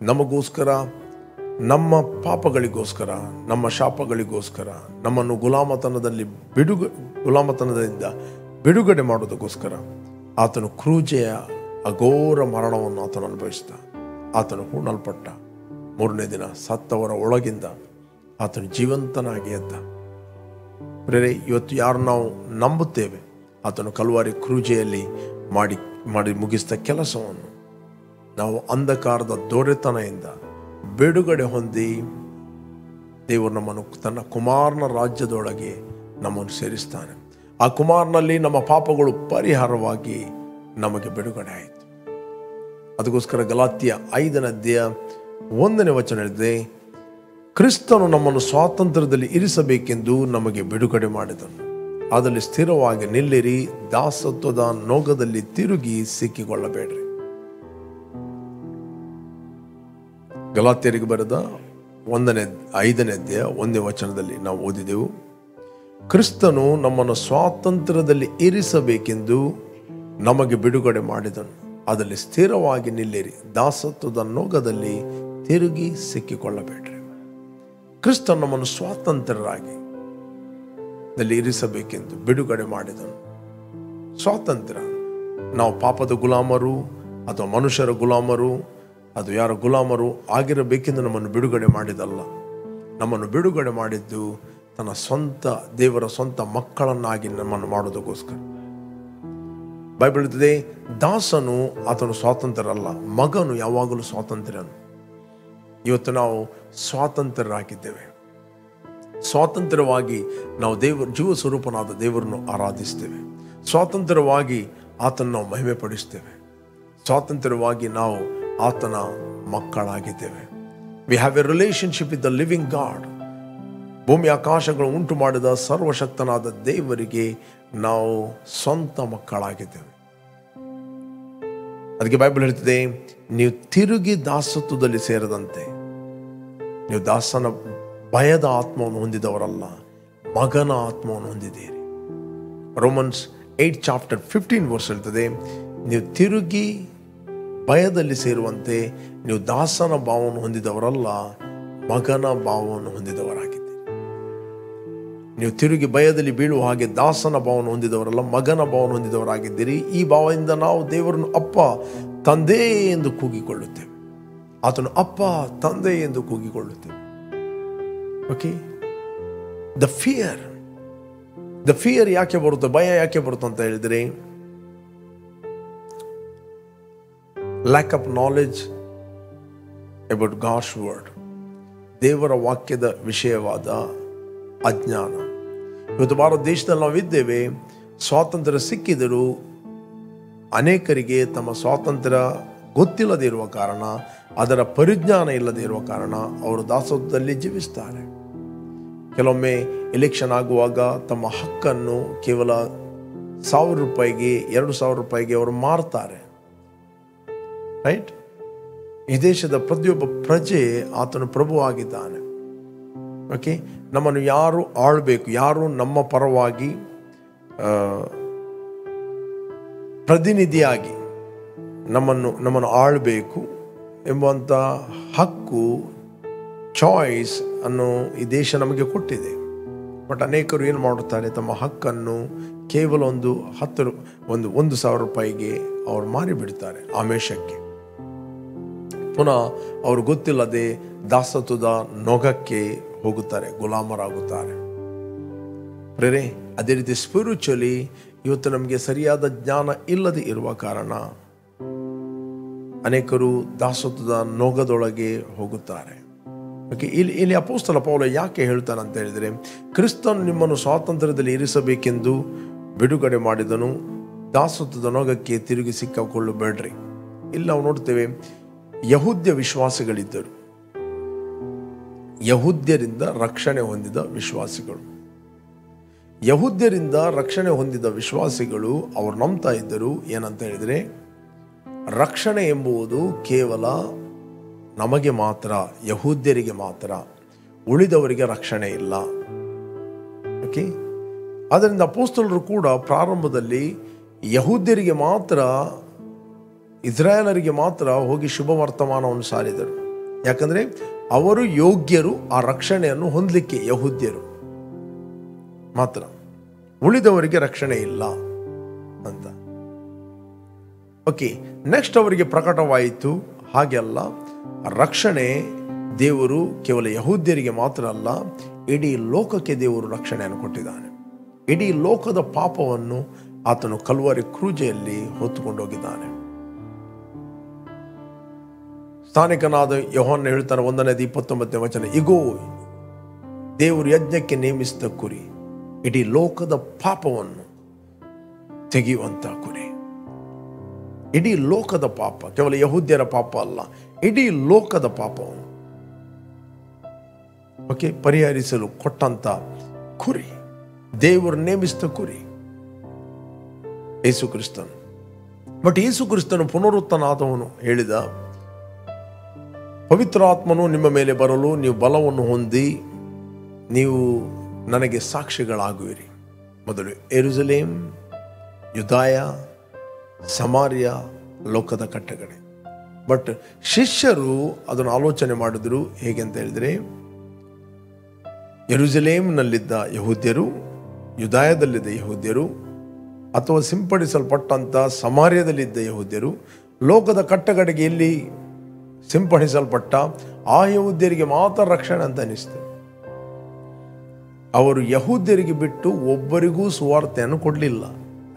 ನಮಗೋಸ್ಕರ, ನಮ್ಮ ಪಾಪಗಳಿಗೋಸ್ಕರ, ನಮ್ಮ ಶಾಪಗಳಿಗೋಸ್ಕರ, ನಮ್ಮನ್ನು ಗುಲಾಮತನದಿಂದ ಬಿಡುಗಡೆ ಮಾಡೋದಕ್ಕೋಸ್ಕರ ಆತನು ಕ್ರೂಜೆಯ ಅಘೋರ ಮರಣವನ್ನು ಆತನು ಅನುಭವಿಸಿದ. ಆತನು ಹೂಣಲ್ಪಟ್ಟ, ಮೂರನೇ ದಿನ ಸತ್ತವರ ಒಳಗಿಂದ ಆತನು ಜೀವಂತನಾಗಿ ಎದ್ದ. ಪ್ರೇರೆ, ಇವತ್ತು ಯಾರು ನಾವು ನಂಬುತ್ತೇವೆ, ಆತನು ಕಲ್ವಾರಿ ಕ್ರೂಜೆಯಲ್ಲಿ ಮಾಡಿ ಮುಗಿಸಿದ ಕೆಲಸವನ್ನು ನಾವು ಅಂಧಕಾರದ ದೊರೆತನದಿಂದ ಬಿಡುಗಡೆ ಹೊಂದಿ ದೇವರು ನಮ್ಮನ್ನು ತನ್ನ ಕುಮಾರನ ರಾಜ್ಯದೊಳಗೆ ನಮ್ಮನ್ನು ಸೇರಿಸ್ತಾನೆ. ಆ ಕುಮಾರನಲ್ಲಿ ನಮ್ಮ ಪಾಪಗಳು ಪರಿಹಾರವಾಗಿ ನಮಗೆ ಬಿಡುಗಡೆ ಆಯಿತು. ಅದಕ್ಕೋಸ್ಕರ ಗಲಾತ್ಯ 5ನೇ ಅಧ್ಯಾಯ 1ನೇ ವಚನ ಹೇಳಿದೆ, ಕ್ರಿಸ್ತನು ನಮ್ಮನ್ನು ಸ್ವಾತಂತ್ರ್ಯದಲ್ಲಿ ಇರಿಸಬೇಕೆಂದು ನಮಗೆ ಬಿಡುಗಡೆ ಮಾಡಿದನು. ಅದರಲ್ಲಿ ಸ್ಥಿರವಾಗಿ ನಿಲ್ಲಿರಿ, ದಾಸತ್ವದ ನೋಗದಲ್ಲಿ ತಿರುಗಿ ಸಿಕ್ಕಿಕೊಳ್ಳಬೇಡ್ರಿ. ಗಲಾತ್ಯರಿಗೆ ಬರೆದ 5ನೇ ಅಧ್ಯಾಯ 1ನೇ ವಚನದಲ್ಲಿ ನಾವು ಓದಿದೆವು, ಕ್ರಿಸ್ತನು ನಮ್ಮನ್ನು ಸ್ವಾತಂತ್ರ್ಯದಲ್ಲಿ ಇರಿಸಬೇಕೆಂದು ನಮಗೆ ಬಿಡುಗಡೆ ಮಾಡಿದನು. ಅದರಲ್ಲಿ ಸ್ಥಿರವಾಗಿ ನಿಲ್ಲಿರಿ, ದಾಸತ್ವದ ನೋಗದಲ್ಲಿ ತಿರುಗಿ ಸಿಕ್ಕಿಕೊಳ್ಳಬೇಡ್ರಿ. ಕ್ರಿಸ್ತನು ನಮ್ಮನ್ನು ಸ್ವಾತಂತ್ರ್ಯರಾಗಿ ಇರಿಸಬೇಕೆಂದು ಬಿಡುಗಡೆ ಮಾಡಿದನು. ಸ್ವಾತಂತ್ರ್ಯ, ನಾವು ಪಾಪದ ಗುಲಾಮರು ಅಥವಾ ಮನುಷ್ಯರ ಗುಲಾಮರು, ಅದು ಯಾರ ಗುಲಾಮರು ಆಗಿರಬೇಕೆಂದು ನಮ್ಮನ್ನು ಬಿಡುಗಡೆ ಮಾಡಿದಲ್ಲ. ನಮ್ಮನ್ನು ಬಿಡುಗಡೆ ಮಾಡಿದ್ದು ತನ್ನ ಸ್ವಂತ ದೇವರ ಸ್ವಂತ ಮಕ್ಕಳನ್ನಾಗಿ ನಮ್ಮನ್ನು ಮಾಡೋದಕ್ಕೋಸ್ಕರ. ಬೈಬಲ್ ಹೇಳ್ತದೆ, ದಾಸನು ಆತನು ಸ್ವಾತಂತ್ರ್ಯರಲ್ಲ, ಮಗನು ಯಾವಾಗಲೂ ಸ್ವಾತಂತ್ರ್ಯನು. ಇವತ್ತು ನಾವು ಸ್ವಾತಂತ್ರ್ಯರಾಗಿದ್ದೇವೆ. ಸ್ವಾತಂತ್ರ್ಯವಾಗಿ ನಾವು ಜೀವ ಸ್ವರೂಪನಾದ ದೇವರನ್ನು ಆರಾಧಿಸ್ತೇವೆ. ಸ್ವಾತಂತ್ರ್ಯವಾಗಿ ಆತನ ನಾವು ಮಹಿಮೆ ಪಡಿಸ್ತೇವೆ. ಸ್ವಾತಂತ್ರ್ಯವಾಗಿ ನಾವು ಆತನ ಮಕ್ಕಳಾಗಿದ್ದೇವೆ. We have a relationship with the living God. ಭೂಮಿ ಆಕಾಶಗಳು ಉಂಟು ಮಾಡಿದ ಸರ್ವಶಕ್ತನಾದ ದೇವರಿಗೆ ನಾವು ಸ್ವಂತ ಮಕ್ಕಳಾಗಿದ್ದೇವೆ. ಅದಕ್ಕೆ ಬೈಬಲ್ ಹೇಳ್ತದೆ, ನೀವು ತಿರುಗಿ ದಾಸತ್ವದಲ್ಲಿ ಸೇರದಂತೆ ನೀವು ದಾಸನ ಭಯದ ಆತ್ಮವನ್ನು ಹೊಂದಿದವರಲ್ಲ, ಮಗನ ಆತ್ಮವನ್ನು ಹೊಂದಿದ್ದೀರಿ. ರೋಮನ್ಸ್ 8:15 ಹೇಳ್ತದೆ, ನೀವು ತಿರುಗಿ ಭಯದಲ್ಲಿ ಸೇರುವಂತೆ ನೀವು ದಾಸನ ಭಾವವನ್ನು ಹೊಂದಿದವರಲ್ಲ, ಮಗನ ಭಾವವನ್ನು ಹೊಂದಿದವರಾಗಿದ್ದೀರಿ. ನೀವು ತಿರುಗಿ ಭಯದಲ್ಲಿ ಬೀಳುವ ಹಾಗೆ ದಾಸನ ಭಾವವನ್ನು ಹೊಂದಿದವರಲ್ಲ, ಮಗನ ಭಾವವನ್ನು ಹೊಂದಿದವರಾಗಿದ್ದೀರಿ. ಈ ಭಾವದಿಂದ ನಾವು ದೇವರನ್ನು ಅಪ್ಪ, ತಂದೆ ಎಂದು ಕೂಗಿಕೊಳ್ಳುತ್ತೇವೆ. ಆತನು ಅಪ್ಪ, ತಂದೆ ಎಂದು ಕೂಗಿಕೊಳ್ಳುತ್ತೇವೆ. ಓಕೆ, ದ ಫಿಯರ್ ಯಾಕೆ ಬರುತ್ತೆ, ಭಯ ಯಾಕೆ ಬರುತ್ತೆ ಅಂತ ಹೇಳಿದ್ರೆ, lack of knowledge about God's word. ದೇವರ ವಾಕ್ಯದ ವಿಷಯವಾದ ಅಜ್ಞಾನ. ಇವತ್ತು ಭಾರತ ದೇಶದಲ್ಲಿ ನಾವಿದ್ದೇವೆ, ಸ್ವಾತಂತ್ರ್ಯ ಸಿಕ್ಕಿದರೂ ಅನೇಕರಿಗೆ ತಮ್ಮ ಸ್ವಾತಂತ್ರ್ಯ ಗೊತ್ತಿಲ್ಲದೆ ಇರುವ ಕಾರಣ, ಅದರ ಪರಿಜ್ಞಾನ ಇಲ್ಲದೆ ಇರುವ ಕಾರಣ ಅವರು ದಾಸತ್ವದಲ್ಲಿ ಜೀವಿಸ್ತಾರೆ. ಕೆಲವೊಮ್ಮೆ ಎಲೆಕ್ಷನ್ ಆಗುವಾಗ ತಮ್ಮ ಹಕ್ಕನ್ನು ಕೇವಲ $1,000 2,000 ಅವರು ಮಾರ್ತಾರೆ. ರೈಟ್? ಈ ದೇಶದ ಪ್ರತಿಯೊಬ್ಬ ಪ್ರಜೆ ಆತನು ಪ್ರಭು ಆಗಿದ್ದಾನೆ. ಓಕೆ, ನಮ್ಮನ್ನು ಯಾರು ಆಳಬೇಕು, ಯಾರು ನಮ್ಮ ಪರವಾಗಿ ಪ್ರತಿನಿಧಿಯಾಗಿ ನಮ್ಮನ್ನು ಆಳಬೇಕು ಎಂಬುವಂಥ ಹಕ್ಕು, ಚಾಯ್ಸ್ ಅನ್ನು ಈ ದೇಶ ನಮಗೆ ಕೊಟ್ಟಿದೆ. ಬಟ್ ಅನೇಕರು ಏನು ಮಾಡುತ್ತಾರೆ, ತಮ್ಮ ಹಕ್ಕನ್ನು ಕೇವಲ ಒಂದು 1,000 ರೂಪಾಯಿಗೆ ಅವರು ಮಾರಿಬಿಡ್ತಾರೆ ಆಮೇಶಕ್ಕೆ. ಪುನಃ ಅವರು ಗೊತ್ತಿಲ್ಲದೆ ದಾಸತ್ವದ ನೊಗಕ್ಕೆ ಹೋಗುತ್ತಾರೆ, ಗುಲಾಮರಾಗುತ್ತಾರೆ. ಪ್ರೇರೆ, ಅದೇ ರೀತಿ ಸ್ಪಿರಿಚುವಲಿ ಇವತ್ತು ನಮಗೆ ಸರಿಯಾದ ಜ್ಞಾನ ಇಲ್ಲದೆ ಇರುವ ಕಾರಣ ಅನೇಕರು ದಾಸತ್ವದ ನೊಗದೊಳಗೆ ಹೋಗುತ್ತಾರೆ. ಓಕೆ, ಇಲ್ಲಿ ಅಪೊಸ್ತಲ ಪೌಲ ಯಾಕೆ ಹೇಳ್ತಾನೆ ಅಂತ ಹೇಳಿದರೆ, ಕ್ರಿಸ್ತನು ನಿಮ್ಮನ್ನು ಸ್ವಾತಂತ್ರ್ಯದಲ್ಲಿ ಇರಿಸಬೇಕೆಂದು ಬಿಡುಗಡೆ ಮಾಡಿದನು, ದಾಸತ್ವದ ನೊಗಕ್ಕೆ ತಿರುಗಿ ಸಿಕ್ಕಿಕೊಳ್ಳಬೇಡ್ರಿ. ಇಲ್ಲಿ ನಾವು ನೋಡ್ತೇವೆ, ಯಹೂದ್ಯ ವಿಶ್ವಾಸಿಗಳಿದ್ದರು, ಯಹೂದ್ಯರಿಂದ ರಕ್ಷಣೆ ಹೊಂದಿದ ವಿಶ್ವಾಸಿಗಳು. ಯಹೂದ್ಯರಿಂದ ರಕ್ಷಣೆ ಹೊಂದಿದ ವಿಶ್ವಾಸಿಗಳು ಅವರು ನಂಬ್ತಾ ಇದ್ದರು ಏನಂತ ಹೇಳಿದರೆ, ರಕ್ಷಣೆ ಎಂಬುದು ಕೇವಲ ನಮಗೆ ಮಾತ್ರ, ಯಹೂದ್ಯರಿಗೆ ಮಾತ್ರ, ಉಳಿದವರಿಗೆ ರಕ್ಷಣೆ ಇಲ್ಲ. ಓಕೆ, ಆದ್ದರಿಂದ ಅಪೊಸ್ತಲರು ಕೂಡ ಪ್ರಾರಂಭದಲ್ಲಿ ಯಹೂದ್ಯರಿಗೆ ಮಾತ್ರ, ಇಸ್ರಾಯೇಲರಿಗೆ ಮಾತ್ರ ಹೋಗಿ ಶುಭ ವರ್ತಮಾನವನ್ನು ಸಾರಿದರು. ಯಾಕಂದರೆ ಅವರು ಯೋಗ್ಯರು ಆ ರಕ್ಷಣೆಯನ್ನು ಹೊಂದಲಿಕ್ಕೆ, ಯಹೂದ್ಯರು ಮಾತ್ರ, ಉಳಿದವರಿಗೆ ರಕ್ಷಣೆ ಇಲ್ಲ ಅಂತ. ಓಕೆ, ನೆಕ್ಸ್ಟ್ ಅವರಿಗೆ ಪ್ರಕಟವಾಯಿತು, ಹಾಗೆ ಅಲ್ಲ, ರಕ್ಷಣೆ ದೇವರು ಕೇವಲ ಯಹೂದ್ಯರಿಗೆ ಮಾತ್ರ ಅಲ್ಲ, ಇಡೀ ಲೋಕಕ್ಕೆ ದೇವರು ರಕ್ಷಣೆಯನ್ನು ಕೊಟ್ಟಿದ್ದಾನೆ. ಇಡೀ ಲೋಕದ ಪಾಪವನ್ನು ಆತನು ಕಲ್ವಾರಿ ಕ್ರೂಜೆಯಲ್ಲಿ ಹೊತ್ತುಕೊಂಡೋಗಿದ್ದಾನೆ. ಸ್ಥಾನಿಕನಾದ ಯೋಹಾನ ಹೇಳ್ತಾನೆ 1:29 ಇಗೋ, ದೇವರು ಯಜ್ಞಕ್ಕೆ ನೇಮಿಸಿದ ಕುರಿ, ಇಡೀ ಲೋಕದ ಪಾಪವನ್ನು ತೆಗೆಯುವಂತ ಕುರಿ. ಇಡೀ ಲೋಕದ ಪಾಪ, ಕೇವಲ ಯಹೂದ್ಯರ ಪಾಪ ಅಲ್ಲ, ಇಡೀ ಲೋಕದ ಪಾಪವನ್ನು ಓಕೆ ಪರಿಹರಿಸಲು ಕೊಟ್ಟಂತ ಕುರಿ, ದೇವರು ನೇಮಿಸಿದ ಕುರಿ ಯೇಸು ಕ್ರಿಸ್ತನು. ಬಟ್ ಯೇಸು ಕ್ರಿಸ್ತನು ಪುನರುತ್ಥಾನನಾದವನು ಹೇಳಿದ, ಪವಿತ್ರಾತ್ಮನು ನಿಮ್ಮ ಮೇಲೆ ಬರಲು ನೀವು ಬಲವನ್ನು ಹೊಂದಿ ನೀವು ನನಗೆ ಸಾಕ್ಷಿಗಳಾಗುವಿರಿ. ಮೊದಲು ಯೆರೂಸಲೇಮ್, ಯೂದಾಯ, ಸಮಾರ್ಯ, ಲೋಕದ ಕಟ್ಟಕಡೆ. ಬಟ್ ಶಿಷ್ಯರು ಅದನ್ನು ಆಲೋಚನೆ ಮಾಡಿದ್ರು ಹೇಗೆ ಅಂತ ಹೇಳಿದರೆ, ಯೆರೂಸಲೇಮ್ನಲ್ಲಿದ್ದ ಯಹೂದ್ಯರು, ಯೂದಾಯದಲ್ಲಿದ್ದ ಯಹೂದ್ಯರು, ಅಥವಾ ಸಿಂಪಡಿಸಲ್ಪಟ್ಟಂಥ ಸಮಾರ್ಯದಲ್ಲಿದ್ದ ಯಹೂದ್ಯರು, ಲೋಕದ ಕಟ್ಟಕಡೆಗೆ ಎಲ್ಲಿ ಸಿಂಪಡಿಸಲ್ಪಟ್ಟ ಆ ಯಹೂದ್ಯರಿಗೆ ಮಾತ್ರ ರಕ್ಷಣೆ ಅಂತ ಅನಿಸ್ತು. ಅವರು ಯಹೂದ್ಯರಿಗೆ ಬಿಟ್ಟು ಒಬ್ಬರಿಗೂ ಸುವಾರ್ತೆಯನ್ನು ಕೊಡಲಿಲ್ಲ.